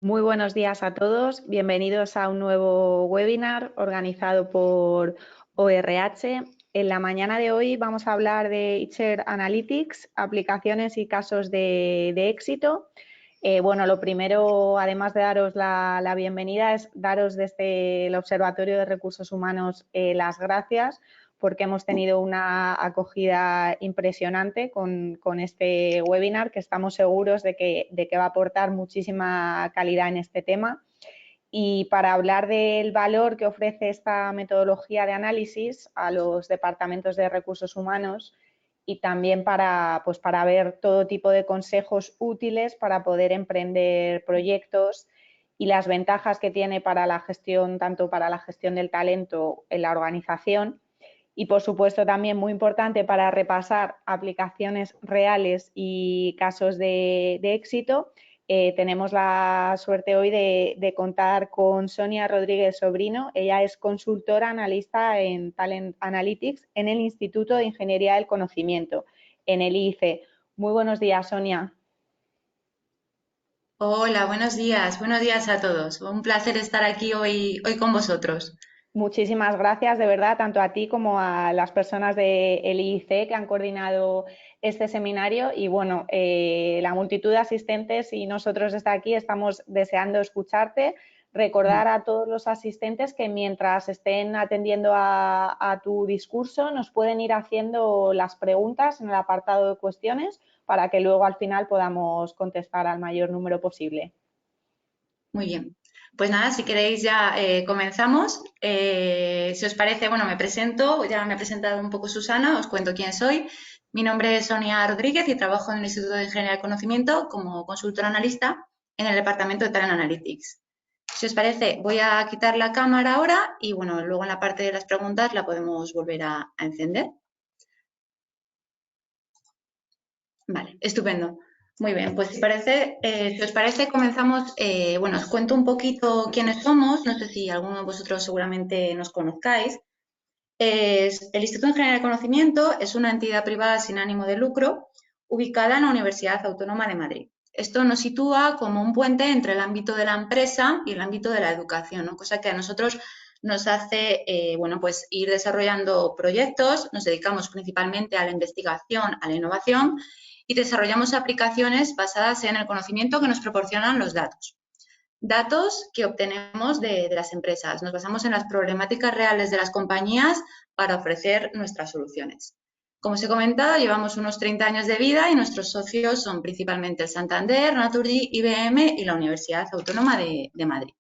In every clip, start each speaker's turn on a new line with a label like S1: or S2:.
S1: Muy buenos días a todos. Bienvenidos a un nuevo webinar organizado por ORH. En la mañana de hoy vamos a hablar de HR Analytics, aplicaciones y casos de éxito. Bueno, lo primero, además de daros la bienvenida, es daros desde el Observatorio de Recursos Humanos las gracias porque hemos tenido una acogida impresionante con este webinar, que estamos seguros de que va a aportar muchísima calidad en este tema. Y para hablar del valor que ofrece esta metodología de análisis a los departamentos de recursos humanos y también para ver todo tipo de consejos útiles para poder emprender proyectos y las ventajas que tiene para la gestión, tanto para la gestión del talento en la organización, y, por supuesto, también muy importante para repasar aplicaciones reales y casos de éxito. Tenemos la suerte hoy de contar con Sonia Rodríguez Sobrino. Ella es consultora analista en Talent Analytics en el Instituto de Ingeniería del Conocimiento, en el IICE. Muy buenos días, Sonia.
S2: Hola, buenos días a todos. Un placer estar aquí hoy con vosotros.
S1: Muchísimas gracias, de verdad, tanto a ti como a las personas del IIC que han coordinado este seminario. Y bueno, la multitud de asistentes y nosotros desde aquí estamos deseando escucharte. Recordar a todos los asistentes que mientras estén atendiendo a tu discurso nos pueden ir haciendo las preguntas en el apartado de cuestiones para que luego al final podamos contestar al mayor número posible.
S2: Muy bien. Pues nada, si queréis ya comenzamos. Si os parece, bueno, me presento, ya me ha presentado un poco Susana, os cuento quién soy. Mi nombre es Sonia Rodríguez y trabajo en el Instituto de Ingeniería del Conocimiento como consultora analista en el departamento de Talent Analytics. Si os parece, voy a quitar la cámara ahora y bueno, luego en la parte de las preguntas la podemos volver a encender. Vale, estupendo. Muy bien, pues si os parece, comenzamos. Bueno, os cuento un poquito quiénes somos. No sé si alguno de vosotros seguramente nos conozcáis. El Instituto de Ingeniería de Conocimiento es una entidad privada sin ánimo de lucro ubicada en la Universidad Autónoma de Madrid. Esto nos sitúa como un puente entre el ámbito de la empresa y el ámbito de la educación, ¿no? Cosa que a nosotros nos hace bueno, pues ir desarrollando proyectos. Nos dedicamos principalmente a la investigación, a la innovación y desarrollamos aplicaciones basadas en el conocimiento que nos proporcionan los datos. Datos que obtenemos de las empresas. Nos basamos en las problemáticas reales de las compañías para ofrecer nuestras soluciones. Como os he comentado, llevamos unos 30 años de vida y nuestros socios son principalmente el Santander, Naturgy, IBM y la Universidad Autónoma de Madrid.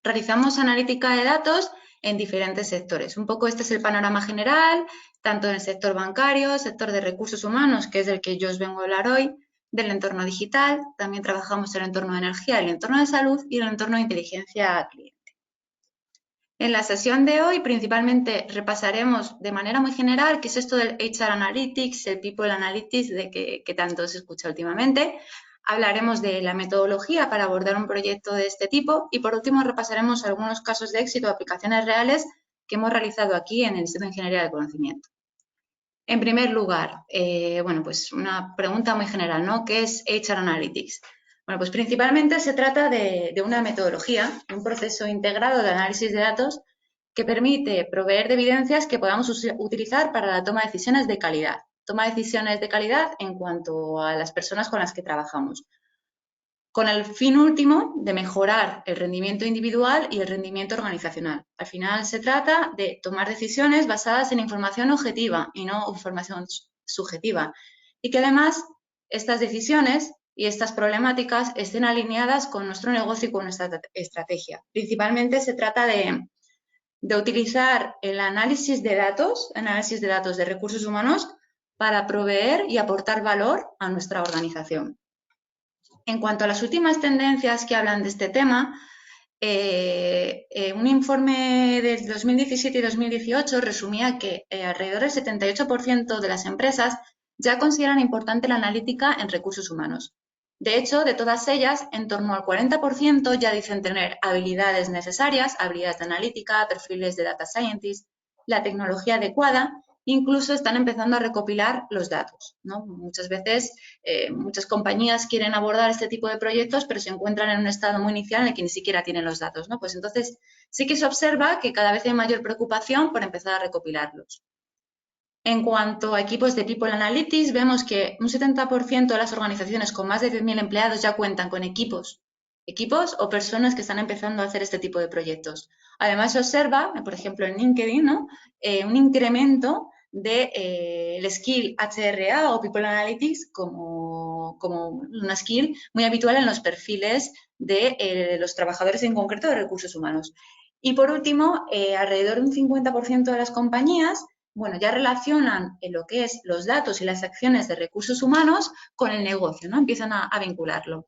S2: Realizamos analítica de datos en diferentes sectores. Un poco este es el panorama general, tanto en el sector bancario, sector de recursos humanos, que es del que yo os vengo a hablar hoy, del entorno digital, también trabajamos en el entorno de energía, el entorno de salud y el entorno de inteligencia cliente. En la sesión de hoy principalmente repasaremos de manera muy general qué es esto del HR Analytics, el People Analytics de que tanto se escucha últimamente. Hablaremos de la metodología para abordar un proyecto de este tipo y por último repasaremos algunos casos de éxito de aplicaciones reales que hemos realizado aquí en el Instituto de Ingeniería del Conocimiento. En primer lugar, bueno, pues una pregunta muy general, ¿no? ¿Qué es HR Analytics? Bueno, pues principalmente se trata de una metodología, un proceso integrado de análisis de datos que permite proveer de evidencias que podamos utilizar para la toma de decisiones de calidad. Toma de decisiones de calidad en cuanto a las personas con las que trabajamos, con el fin último de mejorar el rendimiento individual y el rendimiento organizacional. Al final se trata de tomar decisiones basadas en información objetiva y no información subjetiva, y que además estas decisiones y estas problemáticas estén alineadas con nuestro negocio y con nuestra estrategia. Principalmente se trata de utilizar el análisis de datos de recursos humanos para proveer y aportar valor a nuestra organización. En cuanto a las últimas tendencias que hablan de este tema, un informe del 2017 y 2018 resumía que alrededor del 78% de las empresas ya consideran importante la analítica en recursos humanos. De hecho, de todas ellas, en torno al 40% ya dicen tener habilidades necesarias, habilidades de analítica, perfiles de data scientist, la tecnología adecuada incluso están empezando a recopilar los datos, ¿no? Muchas veces, muchas compañías quieren abordar este tipo de proyectos, pero se encuentran en un estado muy inicial en el que ni siquiera tienen los datos, ¿no? Pues entonces sí que se observa que cada vez hay mayor preocupación por empezar a recopilarlos. En cuanto a equipos de People Analytics, vemos que un 70% de las organizaciones con más de 10.000 empleados ya cuentan con equipos o personas que están empezando a hacer este tipo de proyectos. Además, se observa, por ejemplo, en LinkedIn, ¿no? Un incremento de el skill HRA o People Analytics como una skill muy habitual en los perfiles de los trabajadores en concreto de recursos humanos. Y por último, alrededor de un 50% de las compañías bueno, ya relacionan lo que es los datos y las acciones de recursos humanos con el negocio, ¿no? Empiezan a vincularlo.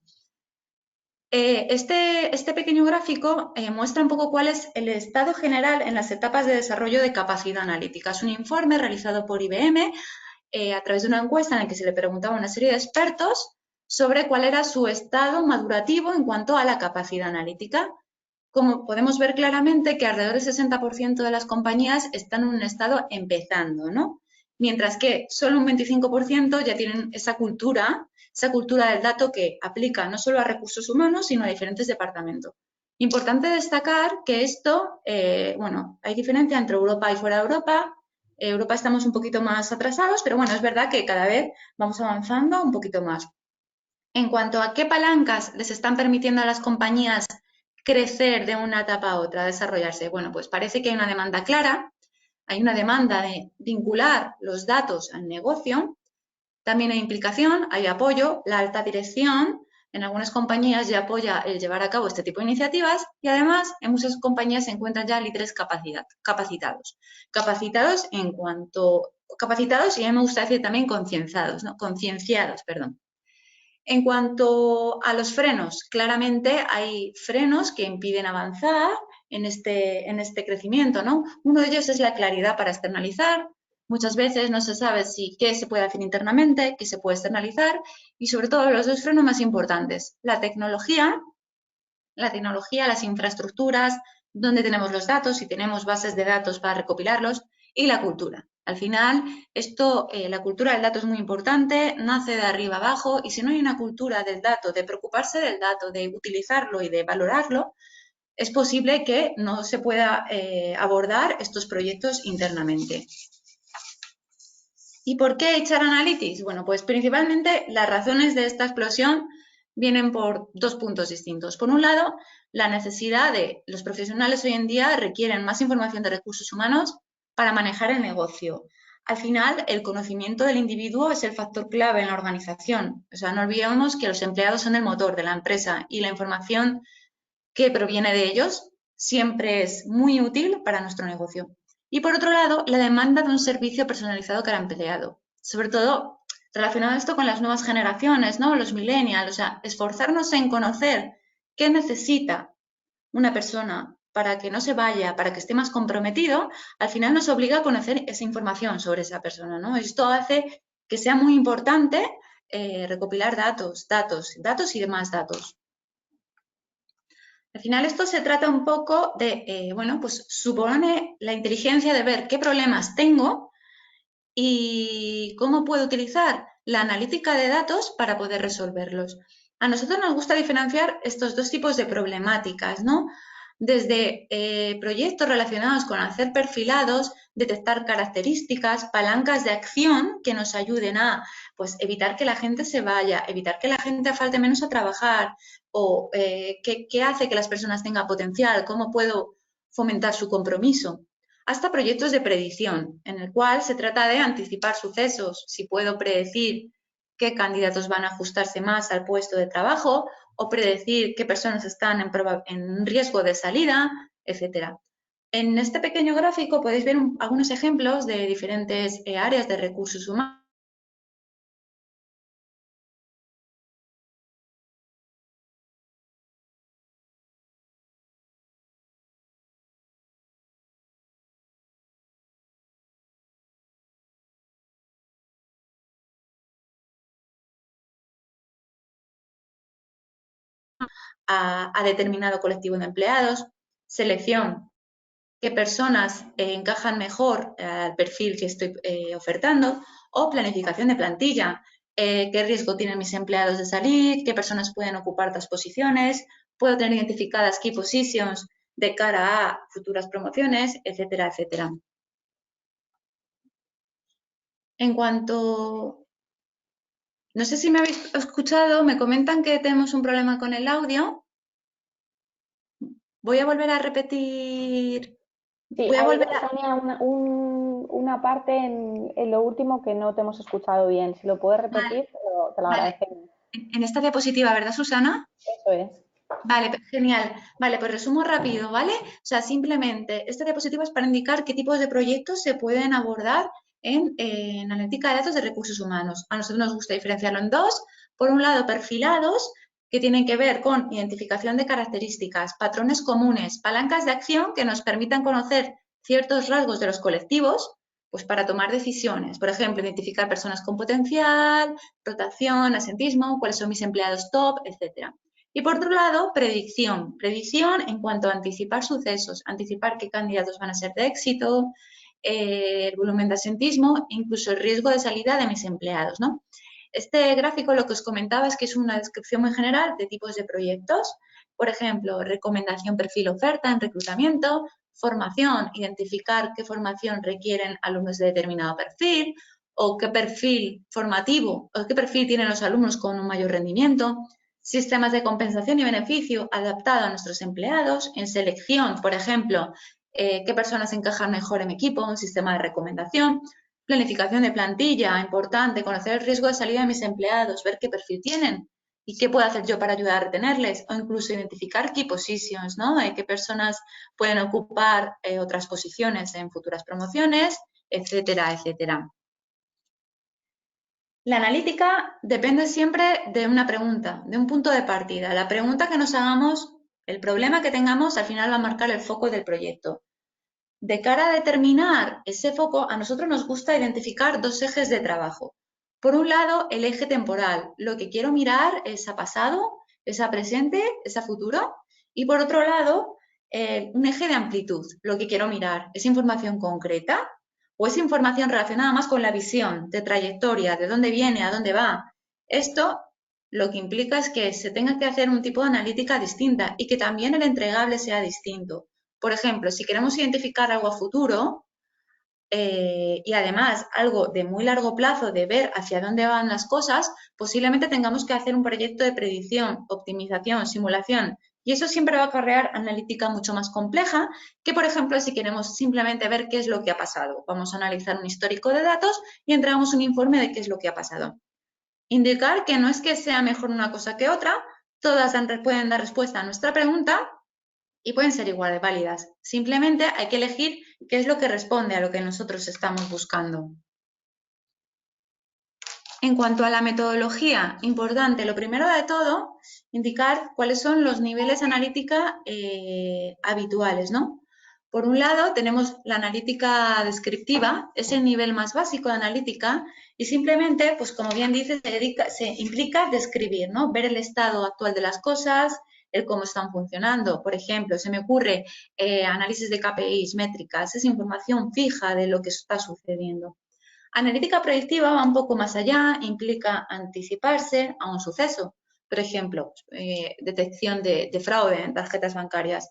S2: Este pequeño gráfico muestra un poco cuál es el estado general en las etapas de desarrollo de capacidad analítica. Es un informe realizado por IBM a través de una encuesta en la que se le preguntaba a una serie de expertos sobre cuál era su estado madurativo en cuanto a la capacidad analítica. Como podemos ver claramente que alrededor del 60% de las compañías están en un estado empezando, ¿no? Mientras que solo un 25% ya tienen esa cultura del dato que aplica no solo a recursos humanos, sino a diferentes departamentos. Importante destacar que esto, bueno, hay diferencia entre Europa y fuera de Europa. Europa estamos un poquito más atrasados, pero bueno, es verdad que cada vez vamos avanzando un poquito más. En cuanto a qué palancas les están permitiendo a las compañías crecer de una etapa a otra, desarrollarse, bueno, pues parece que hay una demanda clara, hay una demanda de vincular los datos al negocio, también hay implicación, hay apoyo, la alta dirección en algunas compañías ya apoya el llevar a cabo este tipo de iniciativas y además en muchas compañías se encuentran ya líderes capacitados. Capacitados en cuanto, capacitados y a mí me gusta decir también concienciados, ¿no? Concienciados, perdón. En cuanto a los frenos, claramente hay frenos que impiden avanzar en este crecimiento, ¿no? Uno de ellos es la claridad para externalizar. Muchas veces no se sabe si qué se puede hacer internamente, qué se puede externalizar y sobre todo los dos frenos más importantes, la tecnología, las infraestructuras, dónde tenemos los datos, si tenemos bases de datos para recopilarlos y la cultura. Al final, la cultura del dato es muy importante, nace de arriba abajo y si no hay una cultura del dato, de preocuparse del dato, de utilizarlo y de valorarlo, es posible que no se pueda abordar estos proyectos internamente. ¿Y por qué echar Analytics? Bueno, pues principalmente las razones de esta explosión vienen por dos puntos distintos. Por un lado, la necesidad de los profesionales hoy en día requieren más información de recursos humanos para manejar el negocio. Al final, el conocimiento del individuo es el factor clave en la organización. O sea, no olvidemos que los empleados son el motor de la empresa y la información que proviene de ellos siempre es muy útil para nuestro negocio. Y por otro lado, la demanda de un servicio personalizado cada empleado. Sobre todo relacionado esto con las nuevas generaciones, ¿no? Los millennials, o sea, esforzarnos en conocer qué necesita una persona para que no se vaya, para que esté más comprometido, al final nos obliga a conocer esa información sobre esa persona, ¿no? Esto hace que sea muy importante recopilar datos y demás datos. Al final esto se trata un poco de, bueno, pues supone la inteligencia de ver qué problemas tengo y cómo puedo utilizar la analítica de datos para poder resolverlos. A nosotros nos gusta diferenciar estos dos tipos de problemáticas, ¿no? Desde proyectos relacionados con hacer perfilados, detectar características, palancas de acción que nos ayuden a pues, evitar que la gente se vaya, evitar que la gente falte menos a trabajar o qué hace que las personas tengan potencial, cómo puedo fomentar su compromiso hasta proyectos de predicción, en el cual se trata de anticipar sucesos, si puedo predecir qué candidatos van a ajustarse más al puesto de trabajo o predecir qué personas están en riesgo de salida, etcétera. En este pequeño gráfico podéis ver algunos ejemplos de diferentes áreas de recursos humanos a determinado colectivo de empleados, selección qué personas encajan mejor al perfil que estoy ofertando, o planificación de plantilla, qué riesgo tienen mis empleados de salir, qué personas pueden ocupar otras posiciones, puedo tener identificadas key positions de cara a futuras promociones, etcétera, etcétera. En cuanto... No sé si me habéis escuchado, me comentan que tenemos un problema con el audio. Voy a volver a repetir.
S1: Sí,
S2: Voy a
S1: hay,
S2: volver a...
S1: Sonia, una parte en lo último que no te hemos escuchado bien. Si lo puedes
S2: Vale,
S1: repetir, te lo
S2: vale.
S1: agradecemos.
S2: En esta diapositiva, ¿verdad, Susana?
S1: Eso es.
S2: Vale, genial. Vale, pues resumo rápido, ¿vale? O sea, simplemente, esta diapositiva es para indicar qué tipos de proyectos se pueden abordar en analítica de datos de recursos humanos. A nosotros nos gusta diferenciarlo en dos. Por un lado, perfilados, que tienen que ver con identificación de características, patrones comunes, palancas de acción que nos permitan conocer ciertos rasgos de los colectivos, pues para tomar decisiones. Por ejemplo, identificar personas con potencial, rotación, asentismo, cuáles son mis empleados top, etcétera. Y por otro lado, predicción. Predicción en cuanto a anticipar sucesos, anticipar qué candidatos van a ser de éxito, el volumen de asentismo, incluso el riesgo de salida de mis empleados, ¿no? Este gráfico lo que os comentaba es que es una descripción muy general de tipos de proyectos. Por ejemplo, recomendación perfil oferta en reclutamiento, formación, identificar qué formación requieren alumnos de determinado perfil o qué perfil formativo o qué perfil tienen los alumnos con un mayor rendimiento, sistemas de compensación y beneficio adaptado a nuestros empleados, en selección, por ejemplo, qué personas encajan mejor en mi equipo, un sistema de recomendación, planificación de plantilla, importante, conocer el riesgo de salida de mis empleados, ver qué perfil tienen y qué puedo hacer yo para ayudar a retenerles, o incluso identificar key positions, ¿no? Qué personas pueden ocupar otras posiciones en futuras promociones, etcétera, etcétera. La analítica depende siempre de una pregunta, de un punto de partida. La pregunta que nos hagamos, el problema que tengamos, al final va a marcar el foco del proyecto. De cara a determinar ese foco, a nosotros nos gusta identificar dos ejes de trabajo. Por un lado, el eje temporal. Lo que quiero mirar es a pasado, es a presente, es a futuro. Y por otro lado, un eje de amplitud. Lo que quiero mirar es información concreta o es información relacionada más con la visión de trayectoria, de dónde viene, a dónde va. Esto lo que implica es que se tenga que hacer un tipo de analítica distinta y que también el entregable sea distinto. Por ejemplo, si queremos identificar algo a futuro y además algo de muy largo plazo, de ver hacia dónde van las cosas, posiblemente tengamos que hacer un proyecto de predicción, optimización, simulación. Y eso siempre va a acarrear analítica mucho más compleja que, por ejemplo, si queremos simplemente ver qué es lo que ha pasado. Vamos a analizar un histórico de datos y entregamos un informe de qué es lo que ha pasado. Indicar que no es que sea mejor una cosa que otra, todas pueden dar respuesta a nuestra pregunta y pueden ser igual de válidas. Simplemente hay que elegir qué es lo que responde a lo que nosotros estamos buscando. En cuanto a la metodología, importante, lo primero de todo, indicar cuáles son los niveles analítica habituales, ¿no? Por un lado, tenemos la analítica descriptiva, es el nivel más básico de analítica y simplemente, pues como bien dice, se implica describir, ¿no? Ver el estado actual de las cosas, el cómo están funcionando. Por ejemplo, se me ocurre análisis de KPIs, métricas, es información fija de lo que está sucediendo. Analítica predictiva va un poco más allá, implica anticiparse a un suceso. Por ejemplo, detección de fraude en tarjetas bancarias.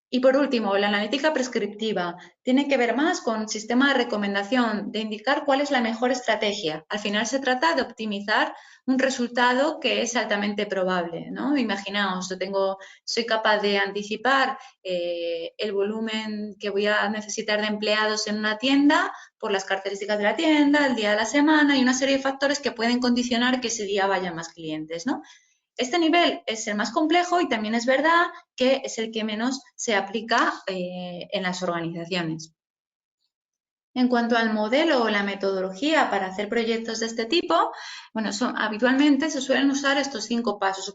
S2: Y por último, la analítica prescriptiva tiene que ver más con un sistema de recomendación, de indicar cuál es la mejor estrategia. Al final se trata de optimizar un resultado que es altamente probable, ¿no? Imaginaos, soy capaz de anticipar el volumen que voy a necesitar de empleados en una tienda por las características de la tienda, el día de la semana y una serie de factores que pueden condicionar que ese día vayan más clientes, ¿no? Este nivel es el más complejo y también es verdad que es el que menos se aplica en las organizaciones. En cuanto al modelo o la metodología para hacer proyectos de este tipo, bueno, habitualmente se suelen usar estos 5 pasos,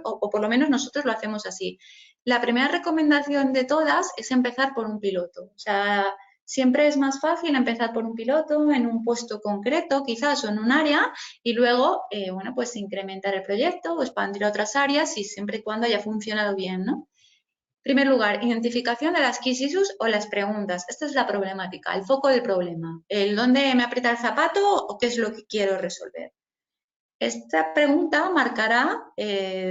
S2: o por lo menos nosotros lo hacemos así. La primera recomendación de todas es empezar por un piloto. O sea, siempre es más fácil empezar por un piloto en un puesto concreto, quizás, o en un área, y luego, bueno, pues incrementar el proyecto o expandir a otras áreas y siempre y cuando haya funcionado bien, ¿no? primer lugar, identificación de las key issues o las preguntas. Esta es la problemática, el foco del problema. El dónde me aprieta el zapato o qué es lo que quiero resolver. Esta pregunta marcará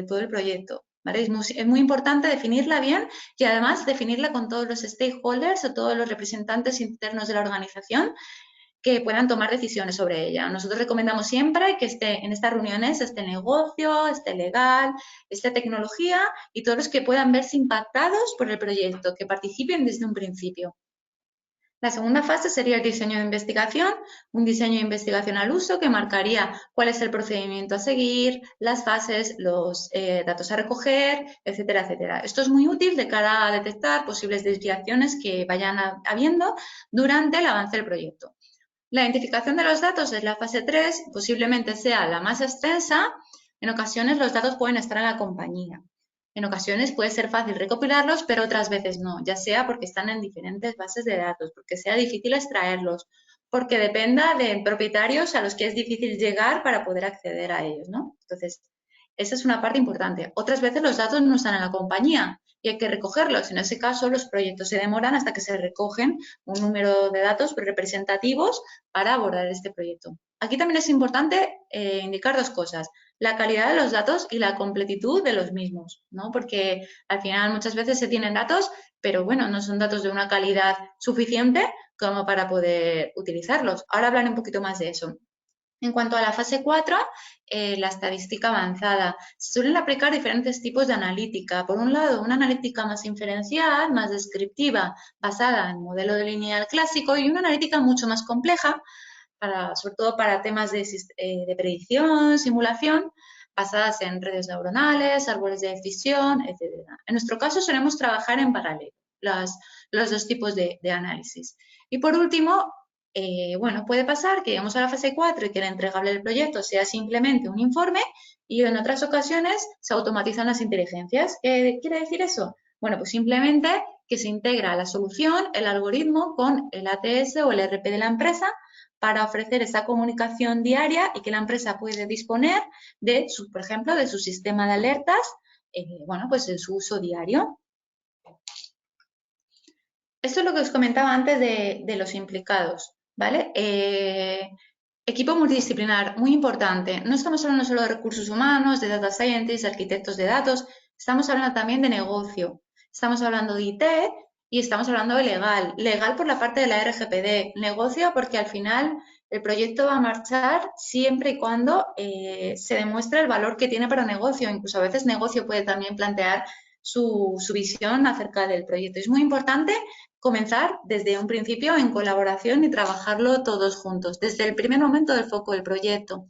S2: todo el proyecto. ¿Vale? Es muy importante definirla bien y además definirla con todos los stakeholders o todos los representantes internos de la organización que puedan tomar decisiones sobre ella. Nosotros recomendamos siempre que esté en estas reuniones esté negocio, esté legal, esté tecnología y todos los que puedan verse impactados por el proyecto, que participen desde un principio. La segunda fase sería el diseño de investigación, un diseño de investigación al uso que marcaría cuál es el procedimiento a seguir, las fases, los datos a recoger, etcétera, etcétera. Esto es muy útil de cara a detectar posibles desviaciones que vayan habiendo durante el avance del proyecto. La identificación de los datos es la fase 3, posiblemente sea la más extensa. En ocasiones los datos pueden estar en la compañía. En ocasiones puede ser fácil recopilarlos, pero otras veces no, ya sea porque están en diferentes bases de datos, porque sea difícil extraerlos, porque dependa de propietarios a los que es difícil llegar para poder acceder a ellos, ¿no? Entonces, esa es una parte importante. Otras veces los datos no están en la compañía y hay que recogerlos. En ese caso, los proyectos se demoran hasta que se recogen un número de datos representativos para abordar este proyecto. Aquí también es importante indicar dos cosas, la calidad de los datos y la completitud de los mismos, ¿no? Porque al final muchas veces se tienen datos, pero bueno, no son datos de una calidad suficiente como para poder utilizarlos. Ahora hablaré un poquito más de eso. En cuanto a la fase 4, la estadística avanzada. Se suelen aplicar diferentes tipos de analítica. Por un lado, una analítica más inferencial, más descriptiva, basada en modelo de lineal clásico y una analítica mucho más compleja, sobre todo para temas de predicción, simulación, basadas en redes neuronales, árboles de decisión, etc. En nuestro caso, solemos trabajar en paralelo los dos tipos de análisis. Y por último, bueno, puede pasar que lleguemos a la fase 4 y que el entregable del proyecto sea simplemente un informe y en otras ocasiones se automatizan las inteligencias. ¿Qué quiere decir eso? Bueno, pues simplemente que se integra la solución, el algoritmo con el ATS o el ERP de la empresa para ofrecer esa comunicación diaria y que la empresa puede disponer de, por ejemplo, de su sistema de alertas, bueno, pues en su uso diario. Esto es lo que os comentaba antes de los implicados, ¿vale? Equipo multidisciplinar, muy importante. No estamos hablando solo de recursos humanos, de data scientists, de arquitectos de datos, estamos hablando también de negocio. Estamos hablando de IT y estamos hablando de legal. Legal por la parte de la RGPD, negocio porque al final el proyecto va a marchar siempre y cuando se demuestre el valor que tiene para negocio. Incluso a veces negocio puede también plantear su visión acerca del proyecto. Es muy importante comenzar desde un principio en colaboración y trabajarlo todos juntos, desde el primer momento del foco del proyecto.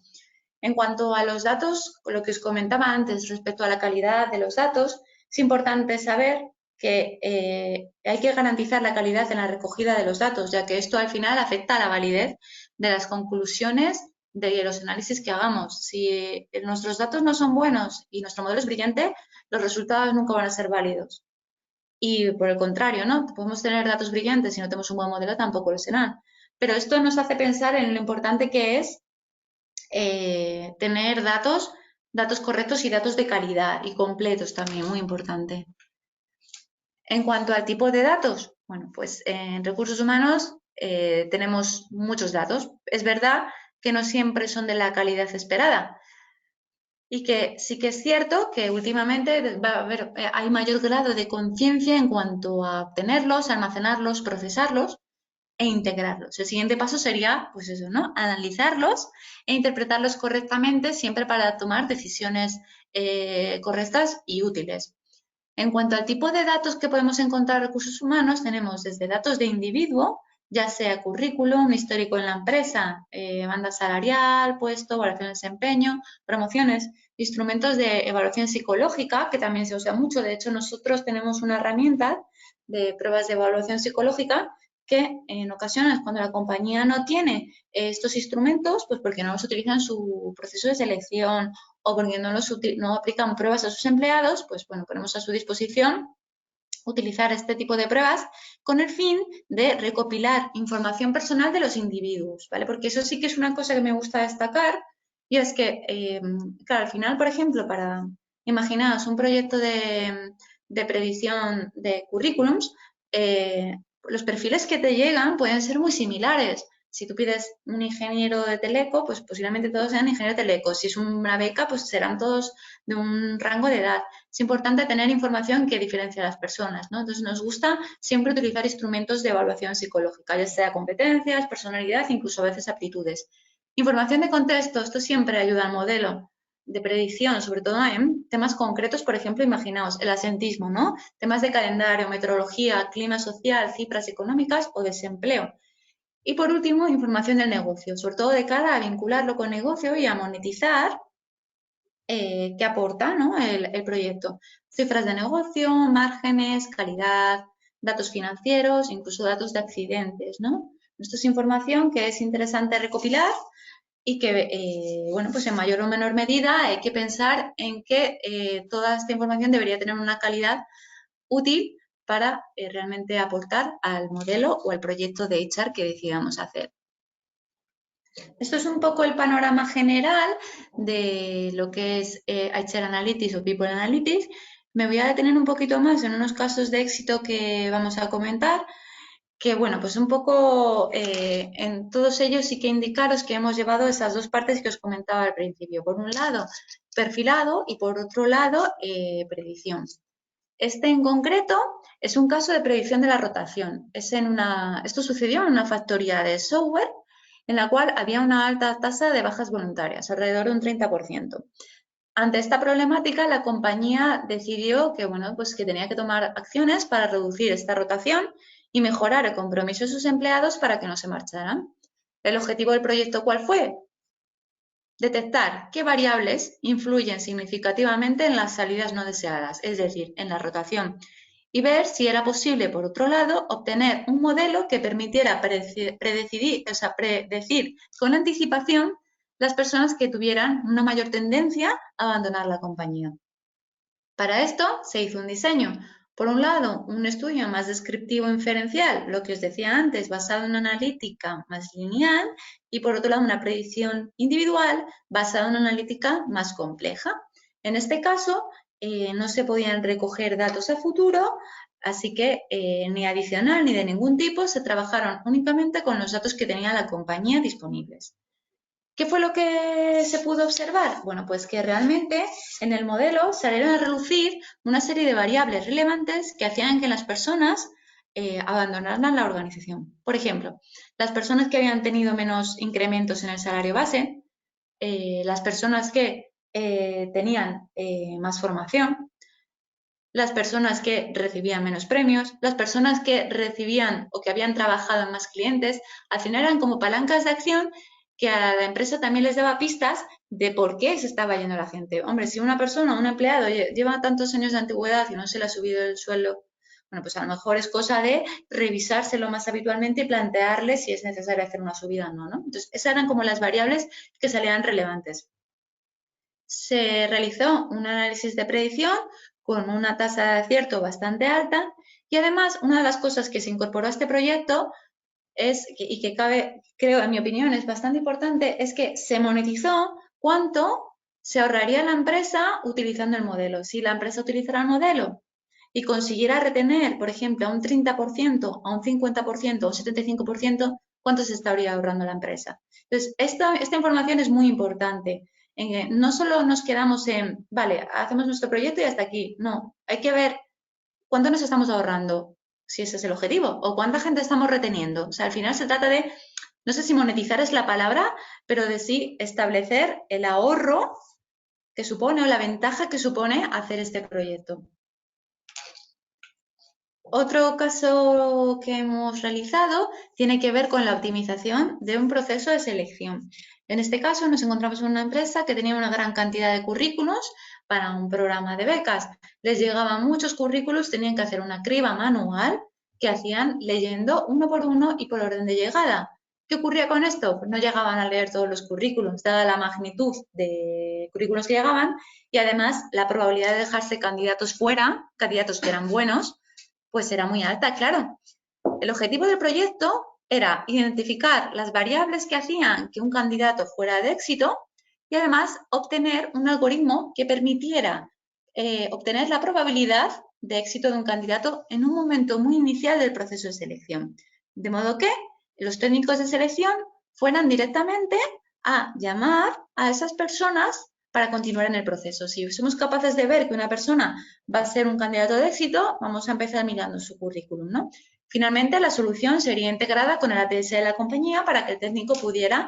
S2: En cuanto a los datos, lo que os comentaba antes respecto a la calidad de los datos, es importante saber que hay que garantizar la calidad en la recogida de los datos, ya que esto al final afecta a la validez de las conclusiones de los análisis que hagamos. Si nuestros datos no son buenos y nuestro modelo es brillante, los resultados nunca van a ser válidos. Y por el contrario, ¿no? Podemos tener datos brillantes y no tenemos un buen modelo, tampoco lo serán. Pero esto nos hace pensar en lo importante que es tener datos correctos y datos de calidad y completos también, muy importante. En cuanto al tipo de datos, bueno, pues en recursos humanos tenemos muchos datos. Es verdad que no siempre son de la calidad esperada, y que sí que es cierto que últimamente hay mayor grado de conciencia en cuanto a obtenerlos, almacenarlos, procesarlos e integrarlos. El siguiente paso sería, pues eso, ¿no? Analizarlos e interpretarlos correctamente siempre para tomar decisiones correctas y útiles. En cuanto al tipo de datos que podemos encontrar en recursos humanos, tenemos desde datos de individuo, ya sea currículum, histórico en la empresa, banda salarial, puesto, evaluación de desempeño, promociones, instrumentos de evaluación psicológica, que también se usa mucho. De hecho, nosotros tenemos una herramienta de pruebas de evaluación psicológica que en ocasiones cuando la compañía no tiene estos instrumentos, pues porque no los utiliza en su proceso de selección o porque no aplican pruebas a sus empleados, pues bueno, ponemos a su disposición utilizar este tipo de pruebas con el fin de recopilar información personal de los individuos, ¿vale? Porque eso sí que es una cosa que me gusta destacar y es que, claro, al final, por ejemplo, imaginaos un proyecto de de predicción de currículums, los perfiles que te llegan pueden ser muy similares. Si tú pides un ingeniero de teleco, pues posiblemente todos sean ingenieros de teleco. Si es una beca, pues serán todos de un rango de edad. Es importante tener información que diferencie a las personas, ¿no? Entonces, nos gusta siempre utilizar instrumentos de evaluación psicológica, ya sea competencias, personalidad, incluso a veces aptitudes. Información de contexto, esto siempre ayuda al modelo de predicción, sobre todo en temas concretos, por ejemplo, imaginaos, el asentismo, ¿no? Temas de calendario, meteorología, clima social, cifras económicas o desempleo. Y por último, información del negocio, sobre todo de cara a vincularlo con negocio y a monetizar qué aporta, ¿no? el proyecto. Cifras de negocio, márgenes, calidad, datos financieros, incluso datos de accidentes, ¿no? Esto es información que es interesante recopilar y que, bueno, pues en mayor o menor medida hay que pensar en que toda esta información debería tener una calidad útil para realmente aportar al modelo o al proyecto de HR que decidamos hacer. Esto es un poco el panorama general de lo que es HR Analytics o People Analytics. Me voy a detener un poquito más en unos casos de éxito que vamos a comentar, que bueno, pues un poco en todos ellos sí que indicaros que hemos llevado esas dos partes que os comentaba al principio. Por un lado, perfilado y por otro lado, predicción. Este en concreto es un caso de predicción de la rotación. Esto sucedió en una factoría de software en la cual había una alta tasa de bajas voluntarias, alrededor de un 30%. Ante esta problemática, la compañía decidió que, bueno, pues que tenía que tomar acciones para reducir esta rotación y mejorar el compromiso de sus empleados para que no se marcharan. ¿El objetivo del proyecto cuál fue? Detectar qué variables influyen significativamente en las salidas no deseadas, es decir, en la rotación, y ver si era posible, por otro lado, obtener un modelo que permitiera predecir con anticipación las personas que tuvieran una mayor tendencia a abandonar la compañía. Para esto se hizo un diseño. Por un lado, un estudio más descriptivo inferencial, lo que os decía antes, basado en una analítica más lineal, y por otro lado, una predicción individual basada en una analítica más compleja. En este caso, no se podían recoger datos a futuro, así que ni adicional ni de ningún tipo, se trabajaron únicamente con los datos que tenía la compañía disponibles. ¿Qué fue lo que se pudo observar? Bueno, pues que realmente en el modelo salieron a relucir una serie de variables relevantes que hacían que las personas abandonaran la organización. Por ejemplo, las personas que habían tenido menos incrementos en el salario base, las personas que tenían más formación, las personas que recibían menos premios, las personas que recibían o que habían trabajado en más clientes, al final eran como palancas de acción que a la empresa también les daba pistas de por qué se estaba yendo la gente. Hombre, si una persona, un empleado lleva tantos años de antigüedad y no se le ha subido el sueldo, bueno, pues a lo mejor es cosa de revisárselo más habitualmente y plantearle si es necesario hacer una subida o no, ¿no? Entonces, esas eran como las variables que salían relevantes. Se realizó un análisis de predicción con una tasa de acierto bastante alta y además una de las cosas que se incorporó a este proyecto y que cabe, creo, en mi opinión, es bastante importante, es que se monetizó cuánto se ahorraría la empresa utilizando el modelo. Si la empresa utilizara el modelo y consiguiera retener, por ejemplo, a un 30%, a un 50%, a un 75%, ¿cuánto se estaría ahorrando la empresa? Entonces, esta información es muy importante. En que no solo nos quedamos en, vale, hacemos nuestro proyecto y hasta aquí. No, hay que ver cuánto nos estamos ahorrando, si ese es el objetivo, o cuánta gente estamos reteniendo. O sea, al final se trata de, no sé si monetizar es la palabra, pero de sí establecer el ahorro que supone o la ventaja que supone hacer este proyecto. Otro caso que hemos realizado tiene que ver con la optimización de un proceso de selección. En este caso nos encontramos en una empresa que tenía una gran cantidad de currículos para un programa de becas. Les llegaban muchos currículos, tenían que hacer una criba manual que hacían leyendo uno por uno y por orden de llegada. ¿Qué ocurría con esto? Pues no llegaban a leer todos los currículos, dada la magnitud de currículos que llegaban y además la probabilidad de dejarse candidatos fuera, candidatos que eran buenos, pues era muy alta, claro. El objetivo del proyecto era identificar las variables que hacían que un candidato fuera de éxito y además obtener un algoritmo que permitiera obtener la probabilidad de éxito de un candidato en un momento muy inicial del proceso de selección. De modo que los técnicos de selección fueran directamente a llamar a esas personas para continuar en el proceso. Si somos capaces de ver que una persona va a ser un candidato de éxito, vamos a empezar mirando su currículum, ¿no? Finalmente, la solución sería integrada con el ATS de la compañía para que el técnico pudiera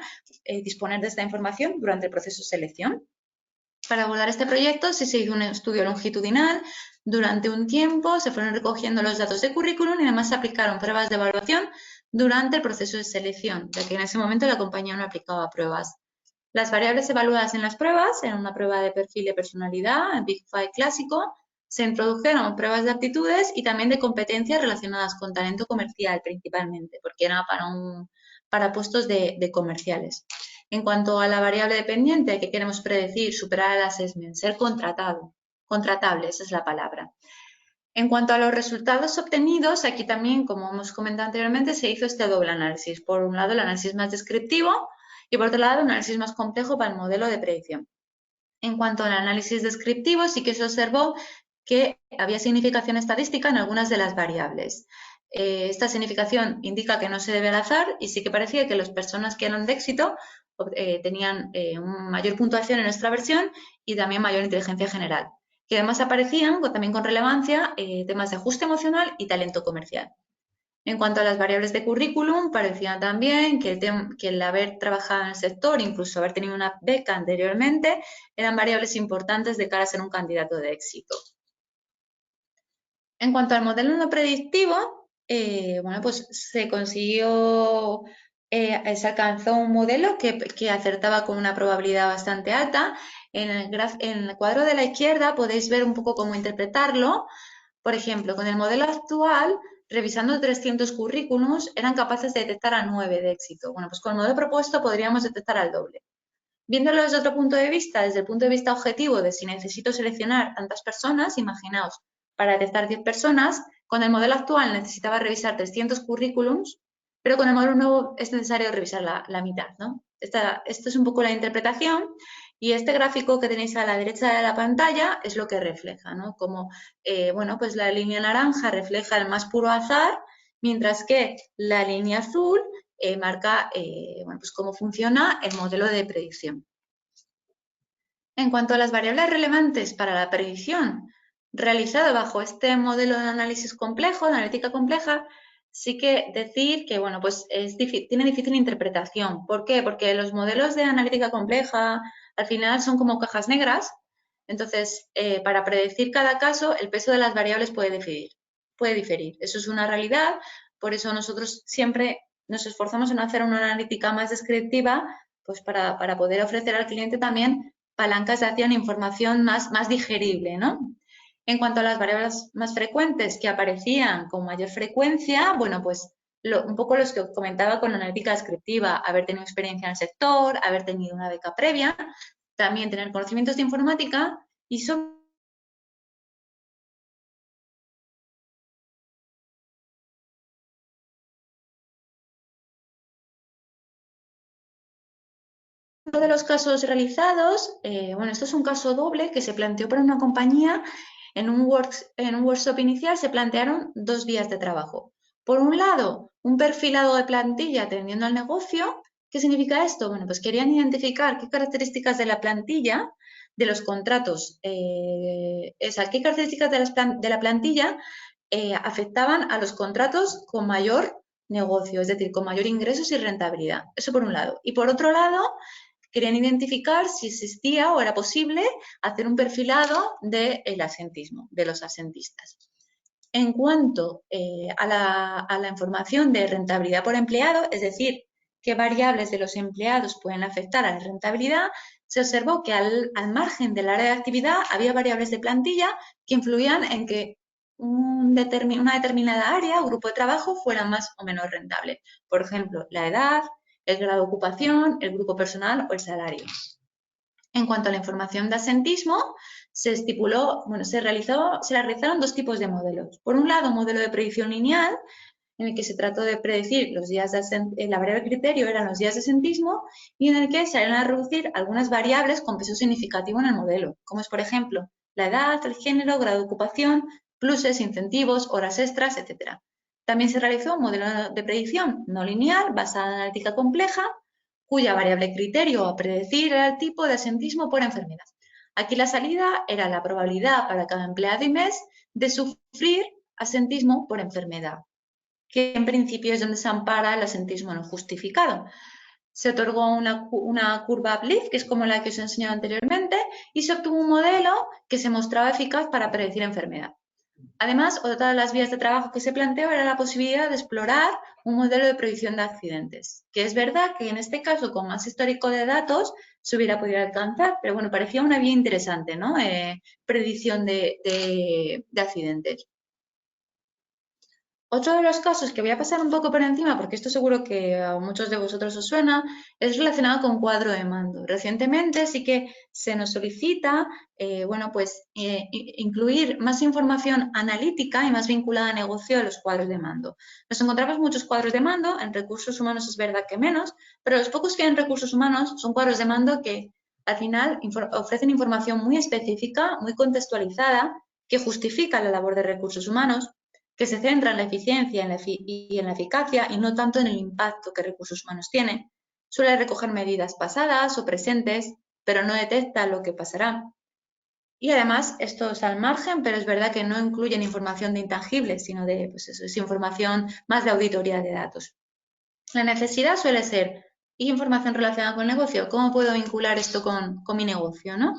S2: disponer de esta información durante el proceso de selección. Para abordar este proyecto se hizo un estudio longitudinal. Durante un tiempo se fueron recogiendo los datos de currículum y además se aplicaron pruebas de evaluación durante el proceso de selección, ya que en ese momento la compañía no aplicaba pruebas. Las variables evaluadas en las pruebas eran una prueba de perfil de personalidad, en Big Five clásico, se introdujeron pruebas de aptitudes y también de competencias relacionadas con talento comercial principalmente, porque era para puestos de comerciales. En cuanto a la variable dependiente que queremos predecir, superar el assessment, ser contratable, esa es la palabra. En cuanto a los resultados obtenidos, aquí también, como hemos comentado anteriormente, se hizo este doble análisis. Por un lado, el análisis más descriptivo y por otro lado, un análisis más complejo para el modelo de predicción. En cuanto al análisis descriptivo, sí que se observó que había significación estadística en algunas de las variables. Esta significación indica que no se debe al azar y sí que parecía que las personas que eran de éxito tenían una mayor puntuación en nuestra versión y también mayor inteligencia general. Que además aparecían también con relevancia temas de ajuste emocional y talento comercial. En cuanto a las variables de currículum, parecía también que el haber trabajado en el sector, incluso haber tenido una beca anteriormente, eran variables importantes de cara a ser un candidato de éxito. En cuanto al modelo no predictivo, bueno, pues se consiguió, se alcanzó un modelo que acertaba con una probabilidad bastante alta. En el cuadro de la izquierda podéis ver un poco cómo interpretarlo. Por ejemplo, con el modelo actual, revisando 300 currículums, eran capaces de detectar a 9 de éxito. Bueno, pues con el modelo propuesto podríamos detectar al doble. Viéndolo desde otro punto de vista, desde el punto de vista objetivo de si necesito seleccionar tantas personas, imaginaos, para detectar 10 personas, con el modelo actual necesitaba revisar 300 currículums, pero con el modelo nuevo es necesario revisar la mitad, ¿no? Esta es un poco la interpretación y este gráfico que tenéis a la derecha de la pantalla es lo que refleja, ¿no? Como, bueno, pues la línea naranja refleja el más puro azar, mientras que la línea azul marca bueno, pues cómo funciona el modelo de predicción. En cuanto a las variables relevantes para la predicción realizada bajo este modelo de análisis complejo, de analítica compleja, sí que decir que bueno, pues tiene difícil interpretación. ¿Por qué? Porque los modelos de analítica compleja al final son como cajas negras. Entonces, para predecir cada caso, el peso de las variables puede diferir. Eso es una realidad. Por eso nosotros siempre nos esforzamos en hacer una analítica más descriptiva, pues para poder ofrecer al cliente también palancas de acción, información más digerible, ¿no? En cuanto a las variables más frecuentes que aparecían con mayor frecuencia, bueno, pues un poco los que os comentaba con la analítica descriptiva, haber tenido experiencia en el sector, haber tenido una beca previa, también tener conocimientos de informática y sobre uno de los casos realizados, bueno, esto es un caso doble que se planteó para una compañía. En un workshop inicial se plantearon 2 vías de trabajo. Por un lado, un perfilado de plantilla atendiendo al negocio. ¿Qué significa esto? Bueno, pues querían identificar qué características de la plantilla, de los contratos, qué características de la plantilla afectaban a los contratos con mayor negocio, es decir, con mayor ingresos y rentabilidad. Eso por un lado. Y por otro lado, querían identificar si existía o era posible hacer un perfilado del asentismo, de los asentistas. En cuanto a la información de rentabilidad por empleado, es decir, qué variables de los empleados pueden afectar a la rentabilidad, se observó que al margen del área de actividad había variables de plantilla que influían en que una determinada área o grupo de trabajo fuera más o menos rentable. Por ejemplo, la edad, el grado de ocupación, el grupo personal o el salario. En cuanto a la información de asentismo, se estipuló, bueno, se realizaron 2 tipos de modelos. Por un lado, un modelo de predicción lineal, en el que se trató de predecir los días de la variable criterio eran los días de asentismo y en el que se iban a reducir algunas variables con peso significativo en el modelo, como es, por ejemplo, la edad, el género, grado de ocupación, pluses, incentivos, horas extras, etc. También se realizó un modelo de predicción no lineal basada en analítica compleja, cuya variable criterio a predecir era el tipo de asentismo por enfermedad. Aquí la salida era la probabilidad para cada empleado y mes de sufrir asentismo por enfermedad, que en principio es donde se ampara el asentismo no justificado. Se otorgó una curva uplift, que es como la que os he enseñado anteriormente, y se obtuvo un modelo que se mostraba eficaz para predecir enfermedad. Además, otra de las vías de trabajo que se planteó era la posibilidad de explorar un modelo de predicción de accidentes, que es verdad que en este caso, con más histórico de datos, se hubiera podido alcanzar, pero bueno, parecía una vía interesante, ¿no? Predicción de accidentes. Otro de los casos que voy a pasar un poco por encima, porque esto seguro que a muchos de vosotros os suena, es relacionado con cuadro de mando. Recientemente sí que se nos solicita, incluir más información analítica y más vinculada a negocio de los cuadros de mando. Nos encontramos muchos cuadros de mando, en recursos humanos es verdad que menos, pero los pocos que hay en recursos humanos son cuadros de mando que al final ofrecen información muy específica, muy contextualizada, que justifica la labor de recursos humanos, que se centra en la eficiencia y en la eficacia y no tanto en el impacto que recursos humanos tiene. Suele recoger medidas pasadas o presentes, pero no detecta lo que pasará. Y además, esto es al margen, pero es verdad que no incluyen información de intangibles, sino de, pues eso, es información más de auditoría de datos. La necesidad suele ser información relacionada con el negocio. ¿Cómo puedo vincular esto con mi negocio, no?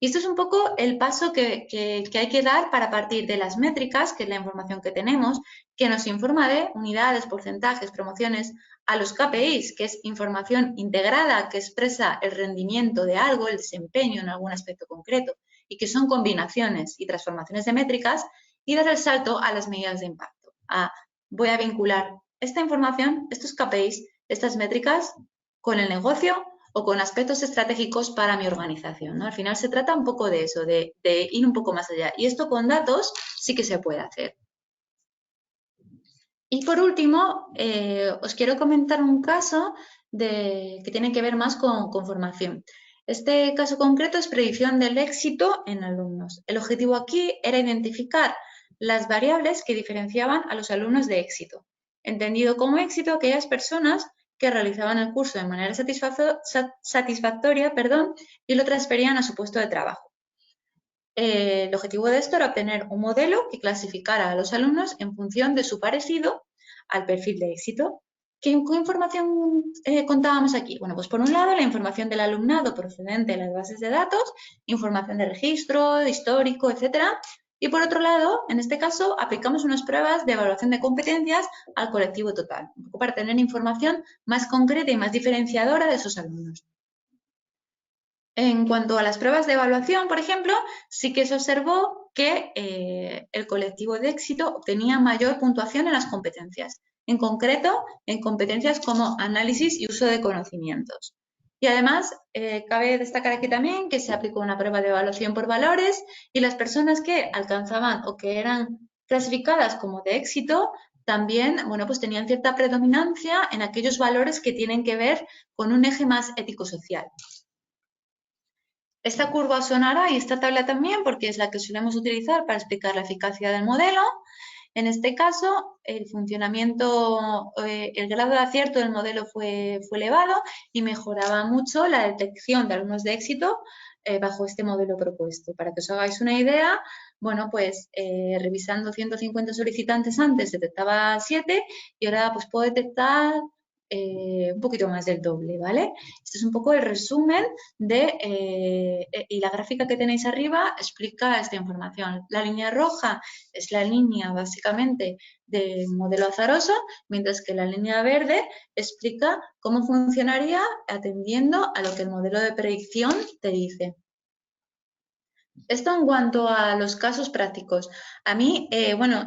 S2: Y esto es un poco el paso que hay que dar para partir de las métricas, que es la información que tenemos, que nos informa de unidades, porcentajes, promociones, a los KPIs, que es información integrada que expresa el rendimiento de algo, el desempeño en algún aspecto concreto, y que son combinaciones y transformaciones de métricas, y dar el salto a las medidas de impacto. Voy a vincular esta información, estos KPIs, estas métricas, con el negocio o con aspectos estratégicos para mi organización, ¿no? Al final se trata un poco de eso, de ir un poco más allá. Y esto con datos sí que se puede hacer. Y por último, os quiero comentar un caso que tiene que ver más con formación. Este caso concreto es predicción del éxito en alumnos. El objetivo aquí era identificar las variables que diferenciaban a los alumnos de éxito. Entendido como éxito aquellas personas que realizaban el curso de manera satisfactoria y lo transferían a su puesto de trabajo. El objetivo de esto era obtener un modelo que clasificara a los alumnos en función de su parecido al perfil de éxito. ¿Qué información contábamos aquí? Bueno, pues por un lado la información del alumnado procedente de las bases de datos, información de registro, histórico, etcétera. Y por otro lado, en este caso, aplicamos unas pruebas de evaluación de competencias al colectivo total, un poco para tener información más concreta y más diferenciadora de esos alumnos. En cuanto a las pruebas de evaluación, por ejemplo, sí que se observó que el colectivo de éxito obtenía mayor puntuación en las competencias, en concreto en competencias como análisis y uso de conocimientos. Y además, cabe destacar aquí también que se aplicó una prueba de evaluación por valores y las personas que alcanzaban o que eran clasificadas como de éxito también, bueno, pues tenían cierta predominancia en aquellos valores que tienen que ver con un eje más ético-social. Esta curva os sonará y esta tabla también porque es la que solemos utilizar para explicar la eficacia del modelo. En este caso, el funcionamiento, el grado de acierto del modelo fue elevado y mejoraba mucho la detección de alumnos de éxito bajo este modelo propuesto. Para que os hagáis una idea, bueno, pues revisando 150 solicitantes antes detectaba 7 y ahora pues puedo detectar un poquito más del doble, ¿vale? Este es un poco el resumen y la gráfica que tenéis arriba explica esta información. La línea roja es la línea básicamente del modelo azaroso, mientras que la línea verde explica cómo funcionaría atendiendo a lo que el modelo de predicción te dice. Esto en cuanto a los casos prácticos. A mí,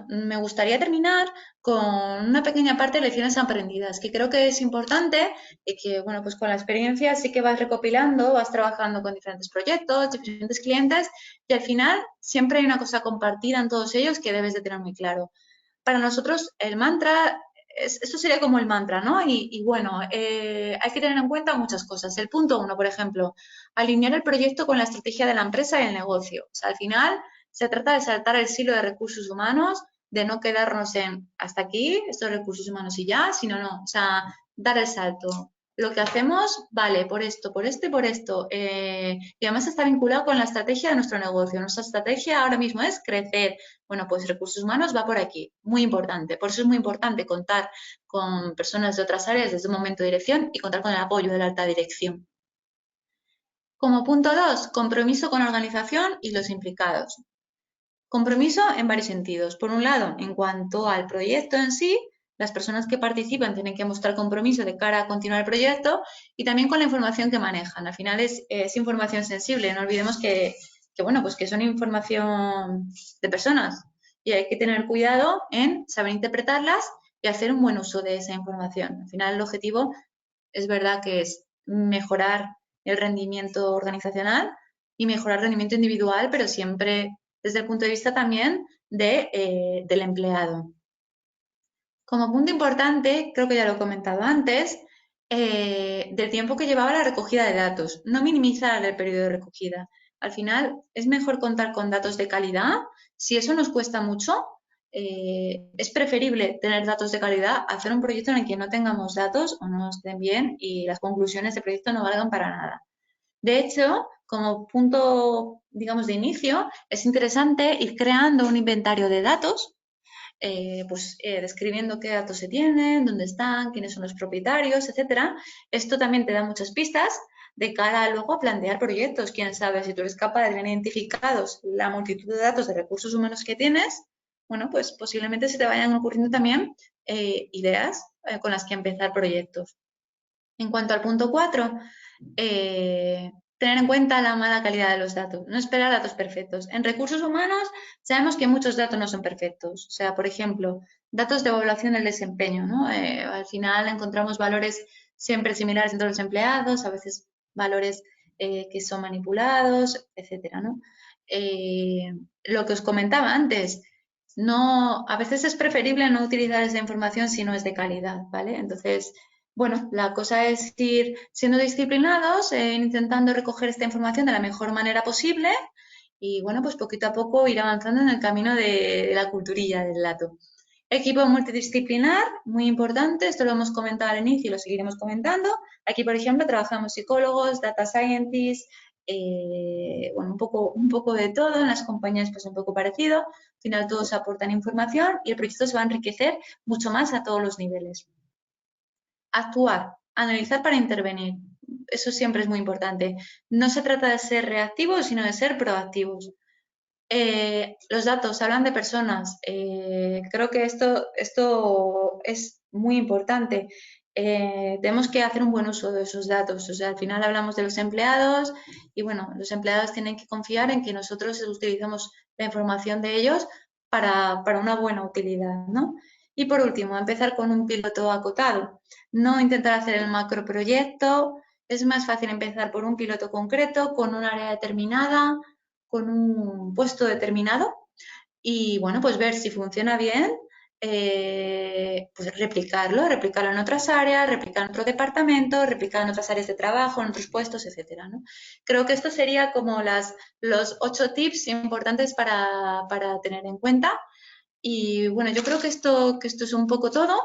S2: me gustaría terminar con una pequeña parte de lecciones aprendidas, que creo que es importante y que, bueno, pues con la experiencia sí que vas recopilando, vas trabajando con diferentes proyectos, diferentes clientes y al final siempre hay una cosa compartida en todos ellos que debes de tener muy claro. Para nosotros el mantra Esto sería como el mantra, ¿no? Y bueno, hay que tener en cuenta muchas cosas. El punto 1, por ejemplo, alinear el proyecto con la estrategia de la empresa y el negocio. O sea, al final se trata de saltar el silo de recursos humanos, de no quedarnos en hasta aquí, estos recursos humanos y ya, sino no, o sea, dar el salto. Lo que hacemos vale por esto, por esto y por esto. Y además está vinculado con la estrategia de nuestro negocio. Nuestra estrategia ahora mismo es crecer. Bueno, pues recursos humanos va por aquí, muy importante. Por eso es muy importante contar con personas de otras áreas desde un momento de dirección y contar con el apoyo de la alta dirección. Como punto 2, compromiso con la organización y los implicados. Compromiso en varios sentidos. Por un lado, en cuanto al proyecto en sí, las personas que participan tienen que mostrar compromiso de cara a continuar el proyecto y también con la información que manejan. Al final es información sensible. No olvidemos bueno, pues que son información de personas y hay que tener cuidado en saber interpretarlas y hacer un buen uso de esa información. Al final el objetivo es verdad que es mejorar el rendimiento organizacional y mejorar el rendimiento individual, pero siempre desde el punto de vista también del empleado. Como punto importante, creo que ya lo he comentado antes, del tiempo que llevaba la recogida de datos. No minimizar el periodo de recogida. Al final, es mejor contar con datos de calidad. Si eso nos cuesta mucho, es preferible tener datos de calidad a hacer un proyecto en el que no tengamos datos o no estén bien y las conclusiones del proyecto no valgan para nada. De hecho, como punto, digamos, de inicio, es interesante ir creando un inventario de datos, describiendo qué datos se tienen, dónde están, quiénes son los propietarios, etcétera. Esto también te da muchas pistas de cara luego a plantear proyectos. Quién sabe, si tú eres capaz de tener identificados la multitud de datos de recursos humanos que tienes, bueno, pues posiblemente se te vayan ocurriendo también ideas con las que empezar proyectos. En cuanto al punto 4, tener en cuenta la mala calidad de los datos, no esperar datos perfectos. En recursos humanos sabemos que muchos datos no son perfectos. O sea, por ejemplo, datos de evaluación del desempeño, ¿no? Al final encontramos valores siempre similares entre los empleados, a veces valores que son manipulados, etcétera, ¿no? Lo que os comentaba antes, no, a veces es preferible no utilizar esa información si no es de calidad, ¿vale? Entonces, bueno, la cosa es ir siendo disciplinados, intentando recoger esta información de la mejor manera posible y, bueno, pues poquito a poco ir avanzando en el camino de la culturilla del dato. Equipo multidisciplinar, muy importante, esto lo hemos comentado al inicio y lo seguiremos comentando. Aquí, por ejemplo, trabajamos psicólogos, data scientists, bueno, un poco de todo, en las compañías pues un poco parecido. Al final todos aportan información y el proyecto se va a enriquecer mucho más a todos los niveles. Actuar, analizar para intervenir. Eso siempre es muy importante. No se trata de ser reactivos, sino de ser proactivos. Los datos hablan de personas. Creo que esto es muy importante. Tenemos que hacer un buen uso de esos datos. O sea, al final hablamos de los empleados y, bueno, los empleados tienen que confiar en que nosotros utilicemos la información de ellos para una buena utilidad, ¿no? Y por último, empezar con un piloto acotado. No intentar hacer el macroproyecto. Es más fácil empezar por un piloto concreto, con un área determinada, con un puesto determinado y, bueno, pues ver si funciona bien, pues replicarlo en otras áreas, replicar en otro departamento, replicar en otras áreas de trabajo, en otros puestos, etcétera, ¿no? Creo que esto sería como los 8 tips importantes para tener en cuenta. Y, bueno, yo creo que esto es un poco todo.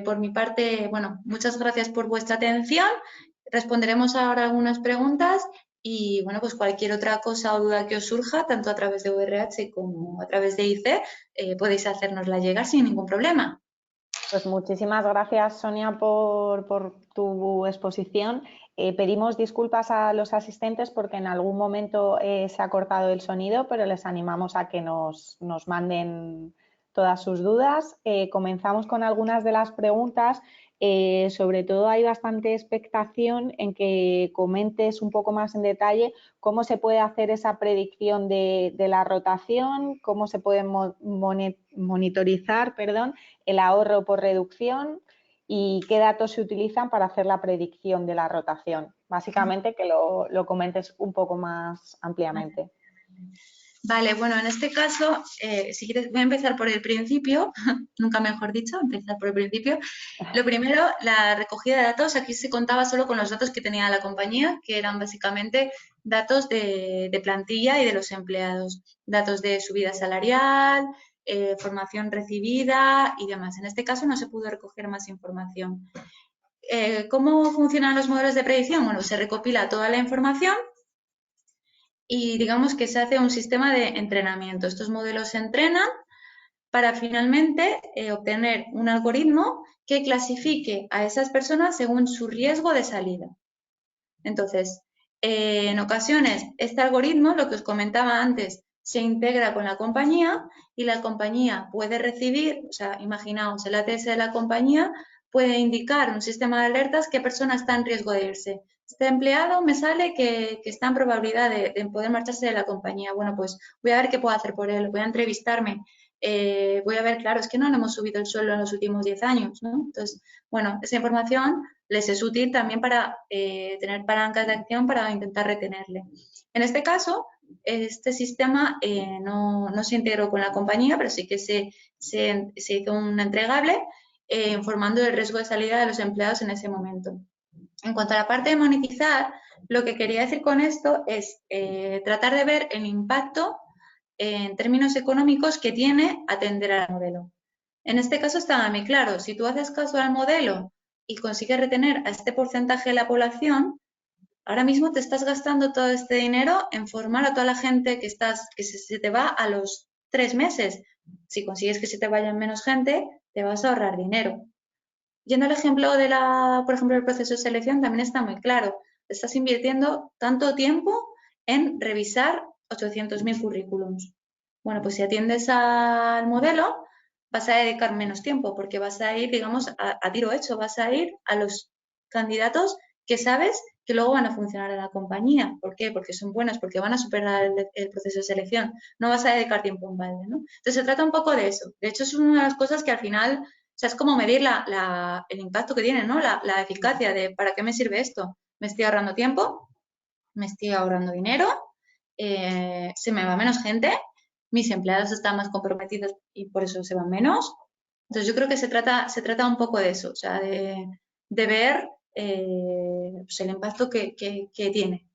S2: Por mi parte, bueno, muchas gracias por vuestra atención. Responderemos ahora algunas preguntas y, bueno, pues cualquier otra cosa o duda que os surja, tanto a través de ORH como a través de IC, podéis hacérnosla llegar sin ningún problema.
S1: Pues muchísimas gracias, Sonia, por tu exposición. Pedimos disculpas a los asistentes porque en algún momento se ha cortado el sonido, pero les animamos a que nos manden todas sus dudas. Comenzamos con algunas de las preguntas. Sobre todo hay bastante expectación en que comentes un poco más en detalle cómo se puede hacer esa predicción de la rotación, cómo se puede monitorizar, el ahorro por reducción y qué datos se utilizan para hacer la predicción de la rotación. Básicamente que lo comentes un poco más ampliamente.
S2: Vale, bueno, en este caso, si quieres, voy a empezar por el principio, nunca mejor dicho, empezar por el principio. Lo primero, la recogida de datos, aquí se contaba solo con los datos que tenía la compañía, que eran básicamente datos de plantilla y de los empleados, datos de subida salarial, formación recibida y demás. En este caso no se pudo recoger más información. ¿Cómo funcionan los modelos de predicción? Bueno, se recopila toda la información y digamos que se hace un sistema de entrenamiento. Estos modelos se entrenan para finalmente obtener un algoritmo que clasifique a esas personas según su riesgo de salida. Entonces, en ocasiones, este algoritmo, lo que os comentaba antes, se integra con la compañía y la compañía puede recibir, o sea, imaginaos, el ATS de la compañía puede indicar un sistema de alertas qué persona está en riesgo de irse. Este empleado me sale que está en probabilidad de poder marcharse de la compañía. Bueno, pues voy a ver qué puedo hacer por él, voy a entrevistarme, voy a ver, claro, es que no le hemos subido el sueldo en los últimos 10 años, ¿no? Entonces, bueno, esa información les es útil también para tener palancas de acción para intentar retenerle. En este caso, este sistema no se integró con la compañía, pero sí que se hizo un entregable informando del riesgo de salida de los empleados en ese momento. En cuanto a la parte de monetizar, lo que quería decir con esto es tratar de ver el impacto en términos económicos que tiene atender al modelo. En este caso está muy claro, si tú haces caso al modelo y consigues retener a este porcentaje de la población, ahora mismo te estás gastando todo este dinero en formar a toda la gente que se te va a los 3 meses. Si consigues que se te vaya menos gente, te vas a ahorrar dinero. Yendo al ejemplo por ejemplo, el proceso de selección, también está muy claro. Estás invirtiendo tanto tiempo en revisar 800.000 currículums. Bueno, pues si atiendes al modelo, vas a dedicar menos tiempo porque vas a ir, digamos, a tiro hecho, vas a ir a los candidatos que sabes que luego van a funcionar en la compañía. ¿Por qué? Porque son buenos, porque van a superar el proceso de selección. No vas a dedicar tiempo en balde, ¿no? Entonces se trata un poco de eso. De hecho, es una de las cosas que al final, o sea, es como medir el impacto que tiene, ¿no? La eficacia de ¿para qué me sirve esto? ¿Me estoy ahorrando tiempo? ¿Me estoy ahorrando dinero? ¿Se me va menos gente? ¿Mis empleados están más comprometidos y por eso se van menos? Entonces yo creo que se trata un poco de eso, o sea, de ver pues el impacto que tiene.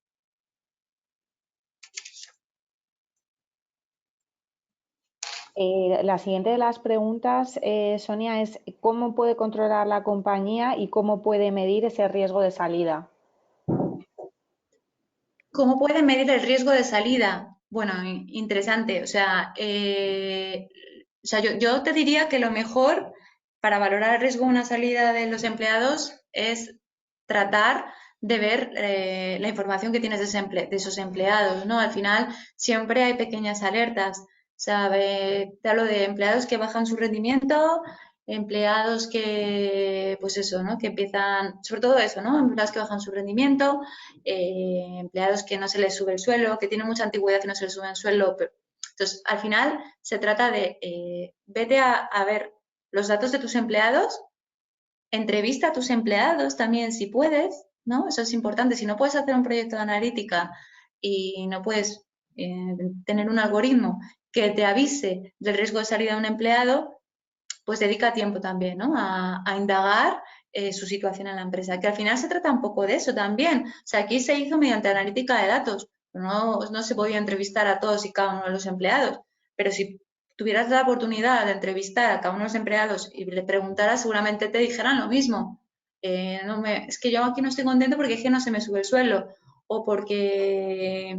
S1: La siguiente de las preguntas, Sonia, es ¿cómo puede controlar la compañía y cómo puede medir ese riesgo de salida?
S2: ¿Cómo pueden medir el riesgo de salida? Bueno, interesante. Yo te diría que lo mejor para valorar el riesgo de una salida de los empleados es tratar de ver la información que tienes de esos empleados, ¿no? Al final siempre hay pequeñas alertas. Te hablo de empleados que bajan su rendimiento, empleados que, pues eso, ¿no? Que empiezan, sobre todo eso, ¿no? Empleados que bajan su rendimiento, empleados que no se les sube el suelo, que tienen mucha antigüedad y no se les sube el suelo. Entonces, al final se trata de vete a ver los datos de tus empleados, entrevista a tus empleados también si puedes, ¿no? Eso es importante. Si no puedes hacer un proyecto de analítica y no puedes tener un algoritmo que te avise del riesgo de salida de un empleado, pues dedica tiempo también, ¿no? A indagar su situación en la empresa, que al final se trata un poco de eso también. O sea, aquí se hizo mediante analítica de datos, no se podía entrevistar a todos y cada uno de los empleados, pero si tuvieras la oportunidad de entrevistar a cada uno de los empleados y le preguntaras, seguramente te dijeran lo mismo. Es que yo aquí no estoy contento porque es que no se me sube el sueldo o porque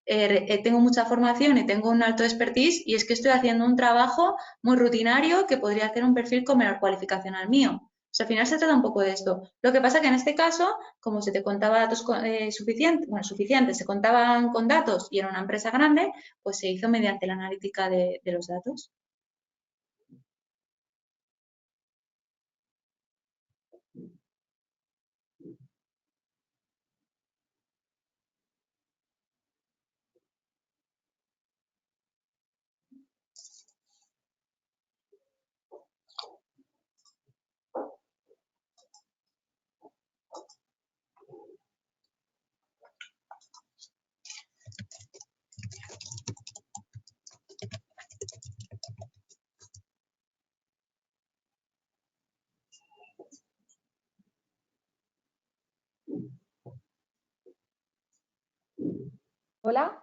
S2: tengo mucha formación y tengo un alto expertise y es que estoy haciendo un trabajo muy rutinario que podría hacer un perfil con menor cualificación al mío. O sea, al final se trata un poco de esto. Lo que pasa que en este caso, como se te contaba datos suficientes, se contaban con datos y era una empresa grande, pues se hizo mediante la analítica de los datos.
S1: Hola.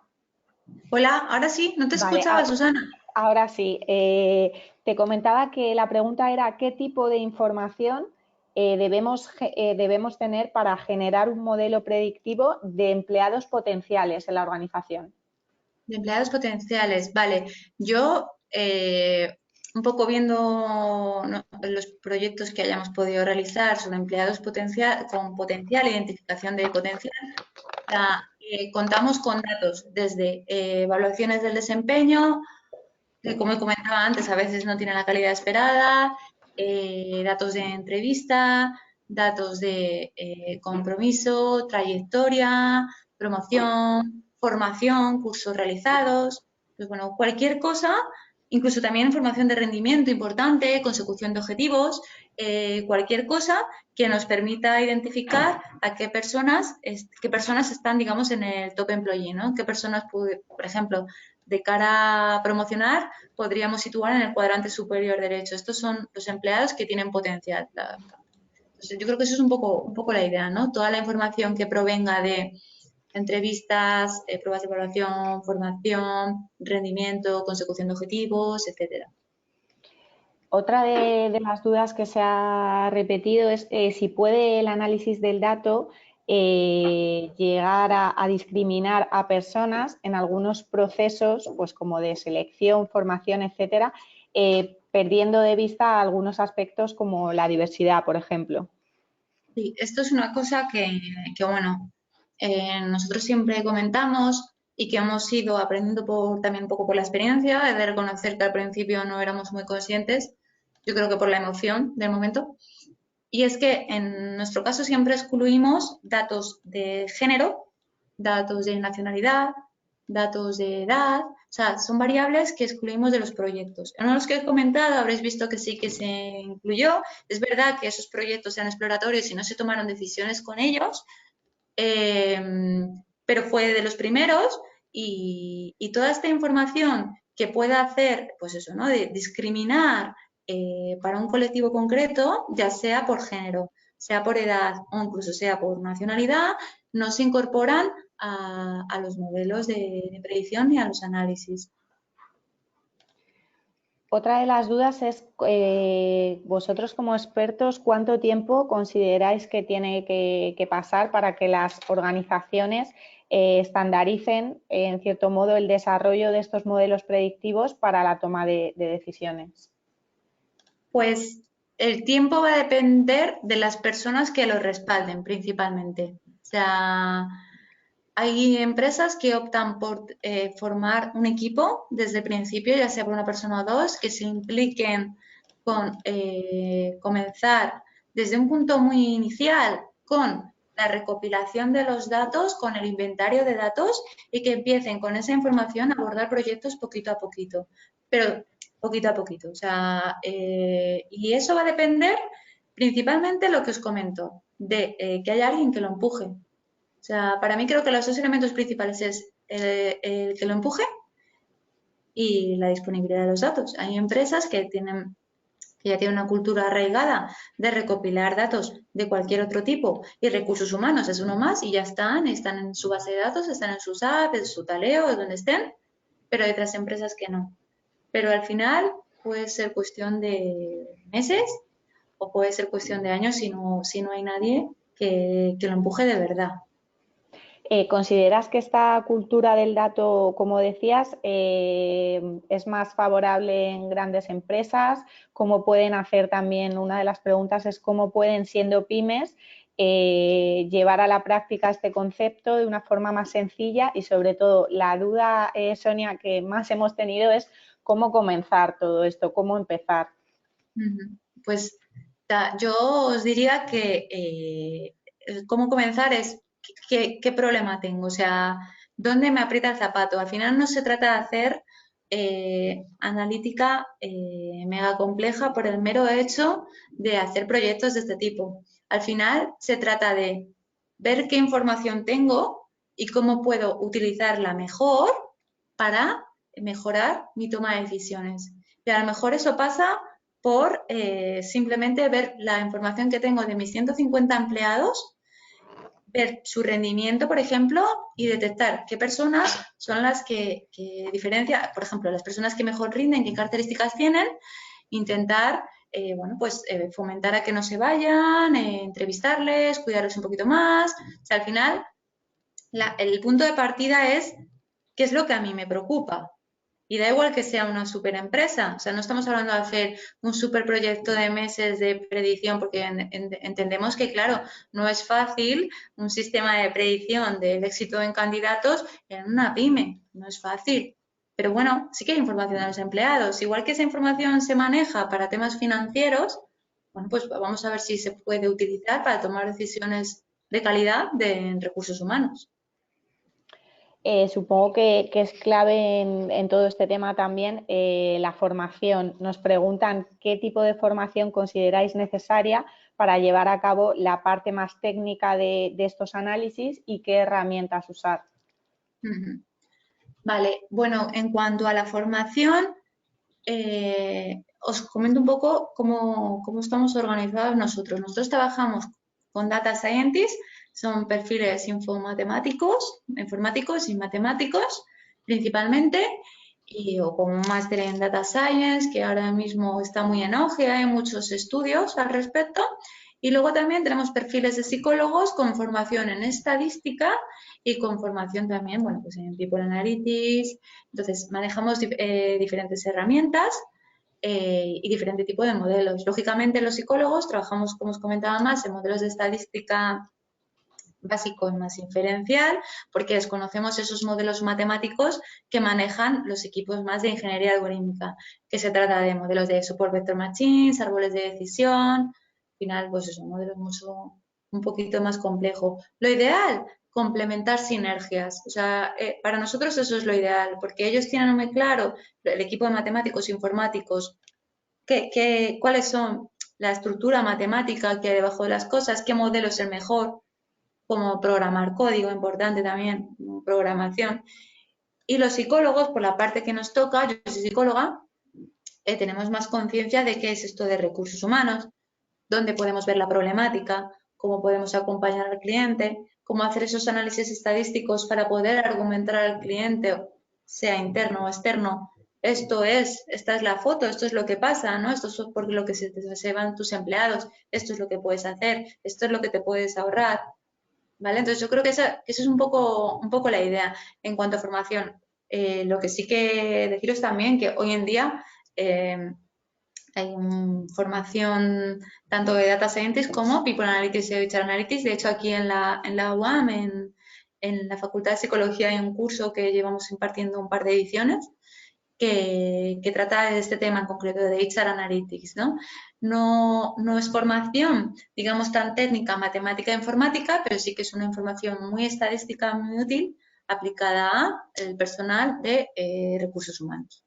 S2: Hola, ahora sí, no te
S1: Vale,
S2: escuchaba, Susana.
S1: ahora sí. Te comentaba que la pregunta era qué tipo de información debemos tener para generar un modelo predictivo de empleados potenciales en la organización.
S2: De empleados potenciales, vale. Yo, un poco viendo, ¿no?, los proyectos que hayamos podido realizar sobre empleados con potencial, identificación de potencial, contamos con datos desde evaluaciones del desempeño, que como comentaba antes, a veces no tienen la calidad esperada, datos de entrevista, datos de compromiso, trayectoria, promoción, formación, cursos realizados, pues bueno, cualquier cosa, incluso también información de rendimiento importante, consecución de objetivos, cualquier cosa que nos permita identificar a qué personas están, digamos, en el top employee, ¿no? Qué personas, por ejemplo, de cara a promocionar, podríamos situar en el cuadrante superior derecho. Estos son los empleados que tienen potencial. Entonces, yo creo que eso es un poco la idea, ¿no? Toda la información que provenga de entrevistas, pruebas de evaluación, formación, rendimiento, consecución de objetivos, etcétera.
S1: Otra de las dudas que se ha repetido es si puede el análisis del dato llegar a discriminar a personas en algunos procesos, pues como de selección, formación, etcétera, perdiendo de vista algunos aspectos como la diversidad, por ejemplo.
S2: Sí, esto es una cosa que bueno, nosotros siempre comentamos y que hemos ido aprendiendo también un poco por la experiencia, he de reconocer que al principio no éramos muy conscientes, yo creo que por la emoción del momento, y es que en nuestro caso siempre excluimos datos de género, datos de nacionalidad, datos de edad, o sea, son variables que excluimos de los proyectos. En uno de los que he comentado habréis visto que sí que se incluyó. Es verdad que esos proyectos eran exploratorios y no se tomaron decisiones con ellos, eh, pero fue de los primeros y toda esta información que pueda hacer, pues eso, ¿no?, de discriminar para un colectivo concreto, ya sea por género, sea por edad o incluso sea por nacionalidad, no se incorporan a los modelos de predicción y a los análisis.
S1: Otra de las dudas es, vosotros como expertos, ¿cuánto tiempo consideráis que tiene que pasar para que las organizaciones estandaricen, en cierto modo, el desarrollo de estos modelos predictivos para la toma de decisiones?
S2: Pues el tiempo va a depender de las personas que lo respalden principalmente. O sea, hay empresas que optan por formar un equipo desde el principio, ya sea por una persona o dos, que se impliquen con comenzar desde un punto muy inicial con la recopilación de los datos, con el inventario de datos y que empiecen con esa información a abordar proyectos poquito a poquito, pero poquito a poquito. O sea, y eso va a depender principalmente lo que os comento, de que haya alguien que lo empuje. O sea, para mí creo que los dos elementos principales es el que lo empuje y la disponibilidad de los datos. Hay empresas que ya tienen una cultura arraigada de recopilar datos de cualquier otro tipo y recursos humanos es uno más y ya están en su base de datos, están en sus apps, en su taleo, en donde estén, pero hay otras empresas que no. Pero al final puede ser cuestión de meses o puede ser cuestión de años si no hay nadie que lo empuje de verdad.
S1: ¿Consideras que esta cultura del dato, como decías, es más favorable en grandes empresas? ¿Cómo pueden hacer también? Una de las preguntas es cómo pueden, siendo pymes, llevar a la práctica este concepto de una forma más sencilla y, sobre todo, la duda, Sonia, que más hemos tenido es cómo comenzar todo esto, cómo empezar.
S2: Pues yo os diría que cómo comenzar es qué problema tengo, o sea, dónde me aprieta el zapato. Al final no se trata de hacer analítica mega compleja por el mero hecho de hacer proyectos de este tipo. Al final se trata de ver qué información tengo y cómo puedo utilizarla mejor para mejorar mi toma de decisiones. Y a lo mejor eso pasa por simplemente ver la información que tengo de mis 150 empleados, ver su rendimiento, por ejemplo, y detectar qué personas son las que diferencia, por ejemplo, las personas que mejor rinden, qué características tienen, intentar, bueno, pues fomentar a que no se vayan, entrevistarles, cuidarles un poquito más. O sea, al final, el punto de partida es qué es lo que a mí me preocupa. Y da igual que sea una super empresa, o sea, no estamos hablando de hacer un super proyecto de meses de predicción, porque entendemos que, claro, no es fácil un sistema de predicción del éxito en candidatos en una pyme, no es fácil. Pero bueno, sí que hay información de los empleados. Igual que esa información se maneja para temas financieros, bueno, pues vamos a ver si se puede utilizar para tomar decisiones de calidad en recursos humanos.
S1: Supongo que es clave en todo este tema también la formación. Nos preguntan qué tipo de formación consideráis necesaria para llevar a cabo la parte más técnica de estos análisis y qué herramientas usar.
S2: Ujú. Vale, bueno, en cuanto a la formación, os comento un poco cómo estamos organizados nosotros. Nosotros trabajamos con Data Scientists, son perfiles informáticos y matemáticos principalmente, o con un máster en Data Science, que ahora mismo está muy en auge, hay muchos estudios al respecto. Y luego también tenemos perfiles de psicólogos con formación en estadística y con formación también, bueno, pues en People Analytics. Entonces, manejamos diferentes herramientas y diferente tipo de modelos. Lógicamente, los psicólogos trabajamos, como os comentaba más, en modelos de estadística básico y más inferencial, porque desconocemos esos modelos matemáticos que manejan los equipos más de ingeniería algorítmica, que se trata de modelos de support vector machines, árboles de decisión, al final, pues son modelos un poquito más complejos. Lo ideal, complementar sinergias. O sea, para nosotros eso es lo ideal, porque ellos tienen muy claro, el equipo de matemáticos e informáticos, cuáles son la estructura matemática que hay debajo de las cosas, qué modelo es el mejor, como programar código, importante también, programación. Y los psicólogos, por la parte que nos toca, yo soy psicóloga, tenemos más conciencia de qué es esto de recursos humanos, dónde podemos ver la problemática, cómo podemos acompañar al cliente, cómo hacer esos análisis estadísticos para poder argumentar al cliente, sea interno o externo. Esta es la foto, esto es lo que pasa, ¿no? Esto es por lo que se van tus empleados, esto es lo que puedes hacer, esto es lo que te puedes ahorrar, ¿vale? Entonces yo creo que esa es un poco la idea en cuanto a formación. Lo que sí que deciros también que hoy en día hay formación tanto de Data Scientist como People Analytics y HR Analytics. De hecho, aquí en la UAM, en la Facultad de Psicología, hay un curso que llevamos impartiendo un par de ediciones que trata de este tema en concreto, de HR Analytics, ¿no? No es formación, digamos, tan técnica, matemática e informática, pero sí que es una información muy estadística, muy útil, aplicada al personal de recursos humanos.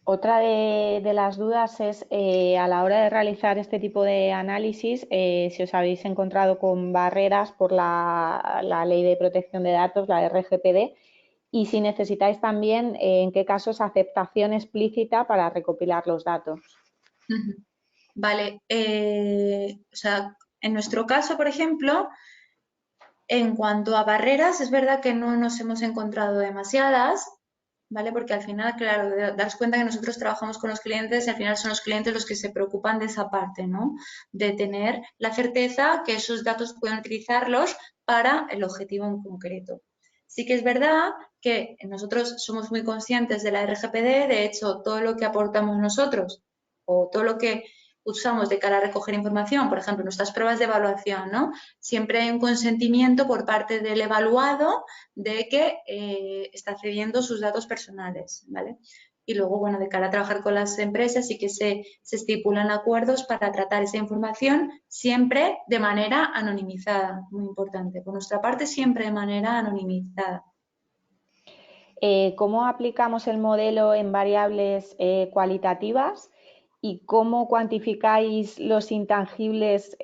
S1: Otra de las dudas es, a la hora de realizar este tipo de análisis, si os habéis encontrado con barreras por la Ley de Protección de Datos, la RGPD, y si necesitáis también, en qué casos, aceptación explícita para recopilar los datos.
S2: Vale, o sea, en nuestro caso, por ejemplo, en cuanto a barreras, es verdad que no nos hemos encontrado demasiadas, ¿vale? Porque al final, claro, das cuenta que nosotros trabajamos con los clientes y al final son los clientes los que se preocupan de esa parte, ¿no? De tener la certeza que esos datos pueden utilizarlos para el objetivo en concreto. Sí que es verdad que nosotros somos muy conscientes de la RGPD, de hecho, todo lo que aportamos nosotros o todo lo que usamos de cara a recoger información, por ejemplo, nuestras pruebas de evaluación, ¿no? Siempre hay un consentimiento por parte del evaluado de que está cediendo sus datos personales, ¿vale? Y luego, bueno, de cara a trabajar con las empresas sí que se estipulan acuerdos para tratar esa información siempre de manera anonimizada, muy importante. Por nuestra parte, siempre de manera anonimizada.
S1: ¿Cómo aplicamos el modelo en variables cualitativas y cómo cuantificáis los intangibles,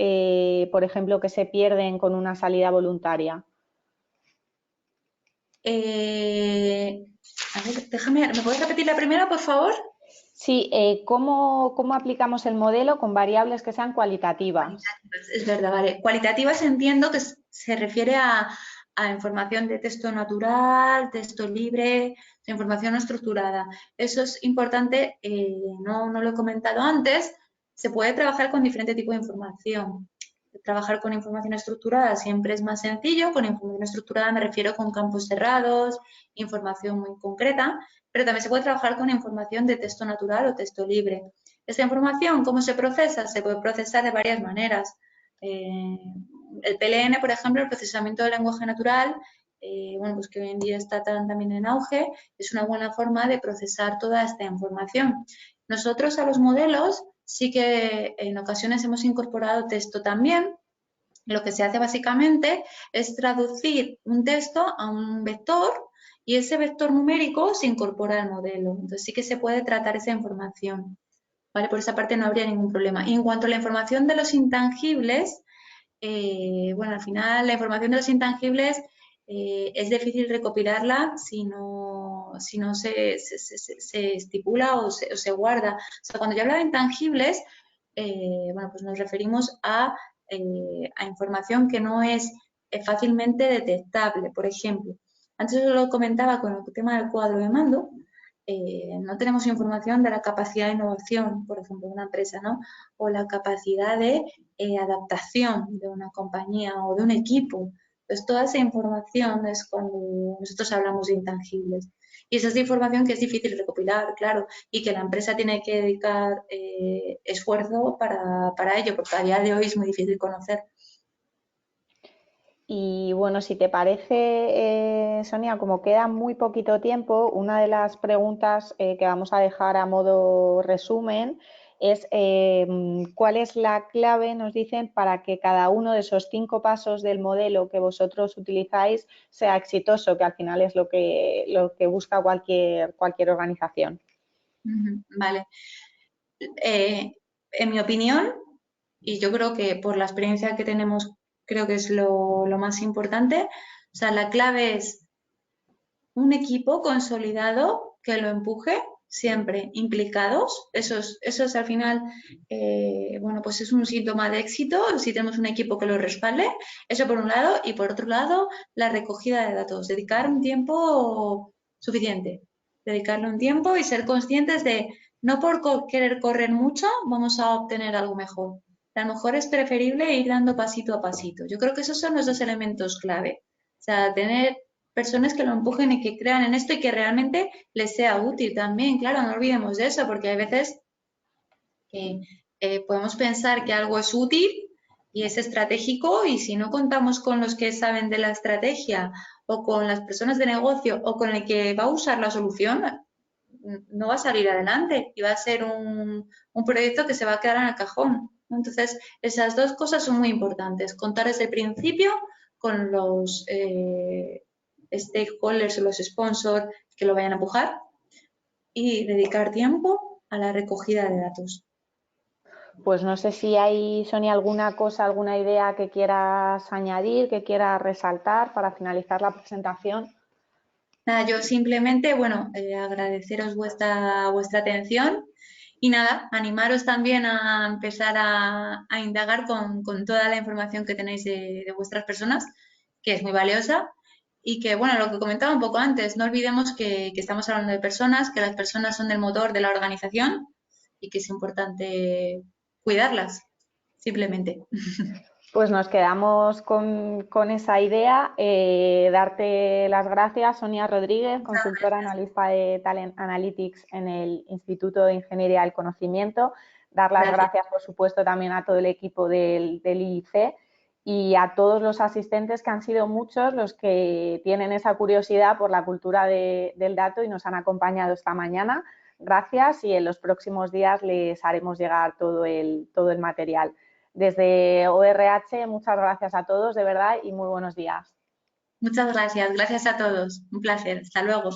S1: por ejemplo, que se pierden con una salida voluntaria?
S2: A ver, déjame, ¿me puedes repetir la primera, por favor?
S1: Sí, ¿cómo aplicamos el modelo con variables que sean cualitativas?
S2: Cualitativas, es verdad, vale. Cualitativas entiendo que se refiere a información de texto natural, texto libre, información no estructurada. Eso es importante, no lo he comentado antes, se puede trabajar con diferente tipo de información. Trabajar con información estructurada siempre es más sencillo, con información estructurada me refiero con campos cerrados, información muy concreta, pero también se puede trabajar con información de texto natural o texto libre. Esta información, ¿cómo se procesa? Se puede procesar de varias maneras. El PLN, por ejemplo, el procesamiento del lenguaje natural, bueno, pues que hoy en día está también en auge, es una buena forma de procesar toda esta información. Nosotros a los modelos sí que en ocasiones hemos incorporado texto también. Lo que se hace básicamente es traducir un texto a un vector y ese vector numérico se incorpora al modelo. Entonces sí que se puede tratar esa información. ¿Vale? Por esa parte no habría ningún problema. Y en cuanto a la información de los intangibles, bueno, al final la información de los intangibles es difícil recopilarla si no se estipula o se guarda. O sea, cuando yo hablo de intangibles, bueno, pues nos referimos a información que no es fácilmente detectable. Por ejemplo, antes os lo comentaba con el tema del cuadro de mando, no tenemos información de la capacidad de innovación, por ejemplo, de una empresa, ¿no? O la capacidad de adaptación de una compañía o de un equipo. Pues toda esa información es cuando nosotros hablamos de intangibles. Y esa es de información que es difícil recopilar, claro, y que la empresa tiene que dedicar esfuerzo para ello, porque a día de hoy es muy difícil conocer.
S1: Y bueno, si te parece, Sonia, como queda muy poquito tiempo, una de las preguntas que vamos a dejar a modo resumen es ¿cuál es la clave, nos dicen, para que cada uno de esos 5 pasos del modelo que vosotros utilizáis sea exitoso, que al final es lo que busca cualquier organización?
S2: Vale. En mi opinión, y yo creo que por la experiencia que tenemos, creo que es lo más importante, o sea, la clave es un equipo consolidado que lo empuje, siempre implicados. Eso es al final, bueno, pues es un síntoma de éxito si tenemos un equipo que lo respalde. Eso por un lado. Y por otro lado, la recogida de datos. Dedicar un tiempo suficiente. Dedicarle un tiempo y ser conscientes de no por querer correr mucho vamos a obtener algo mejor. A lo mejor es preferible ir dando pasito a pasito. Yo creo que esos son los dos elementos clave. O sea, tener personas que lo empujen y que crean en esto y que realmente les sea útil también. Claro, no olvidemos de eso, porque hay veces que podemos pensar que algo es útil y es estratégico y si no contamos con los que saben de la estrategia o con las personas de negocio o con el que va a usar la solución, no va a salir adelante y va a ser un proyecto que se va a quedar en el cajón. Entonces, esas dos cosas son muy importantes. Contar desde el principio con los stakeholders o los sponsors que lo vayan a empujar y dedicar tiempo a la recogida de datos.
S1: Pues no sé si hay, Sonia, alguna cosa, alguna idea que quieras añadir, que quieras resaltar para finalizar la presentación.
S2: Nada, yo simplemente, bueno, agradeceros vuestra atención y nada, animaros también a empezar a indagar con toda la información que tenéis de vuestras personas, que es muy valiosa y que, bueno, lo que comentaba un poco antes, no olvidemos que estamos hablando de personas, que las personas son el motor de la organización y que es importante cuidarlas, simplemente.
S1: Pues nos quedamos con esa idea. Darte las gracias, Sonia Rodríguez, consultora analista de Talent Analytics en el Instituto de Ingeniería del Conocimiento. Dar las
S2: Gracias.
S1: gracias, por supuesto, también a todo el equipo del IIC y a todos los asistentes, que han sido muchos los que tienen esa curiosidad por la cultura del dato y nos han acompañado esta mañana. Gracias y en los próximos días les haremos llegar todo el material. Desde ORH, muchas gracias a todos, de verdad, y muy buenos días.
S2: Muchas gracias. Gracias a todos. Un placer. Hasta luego.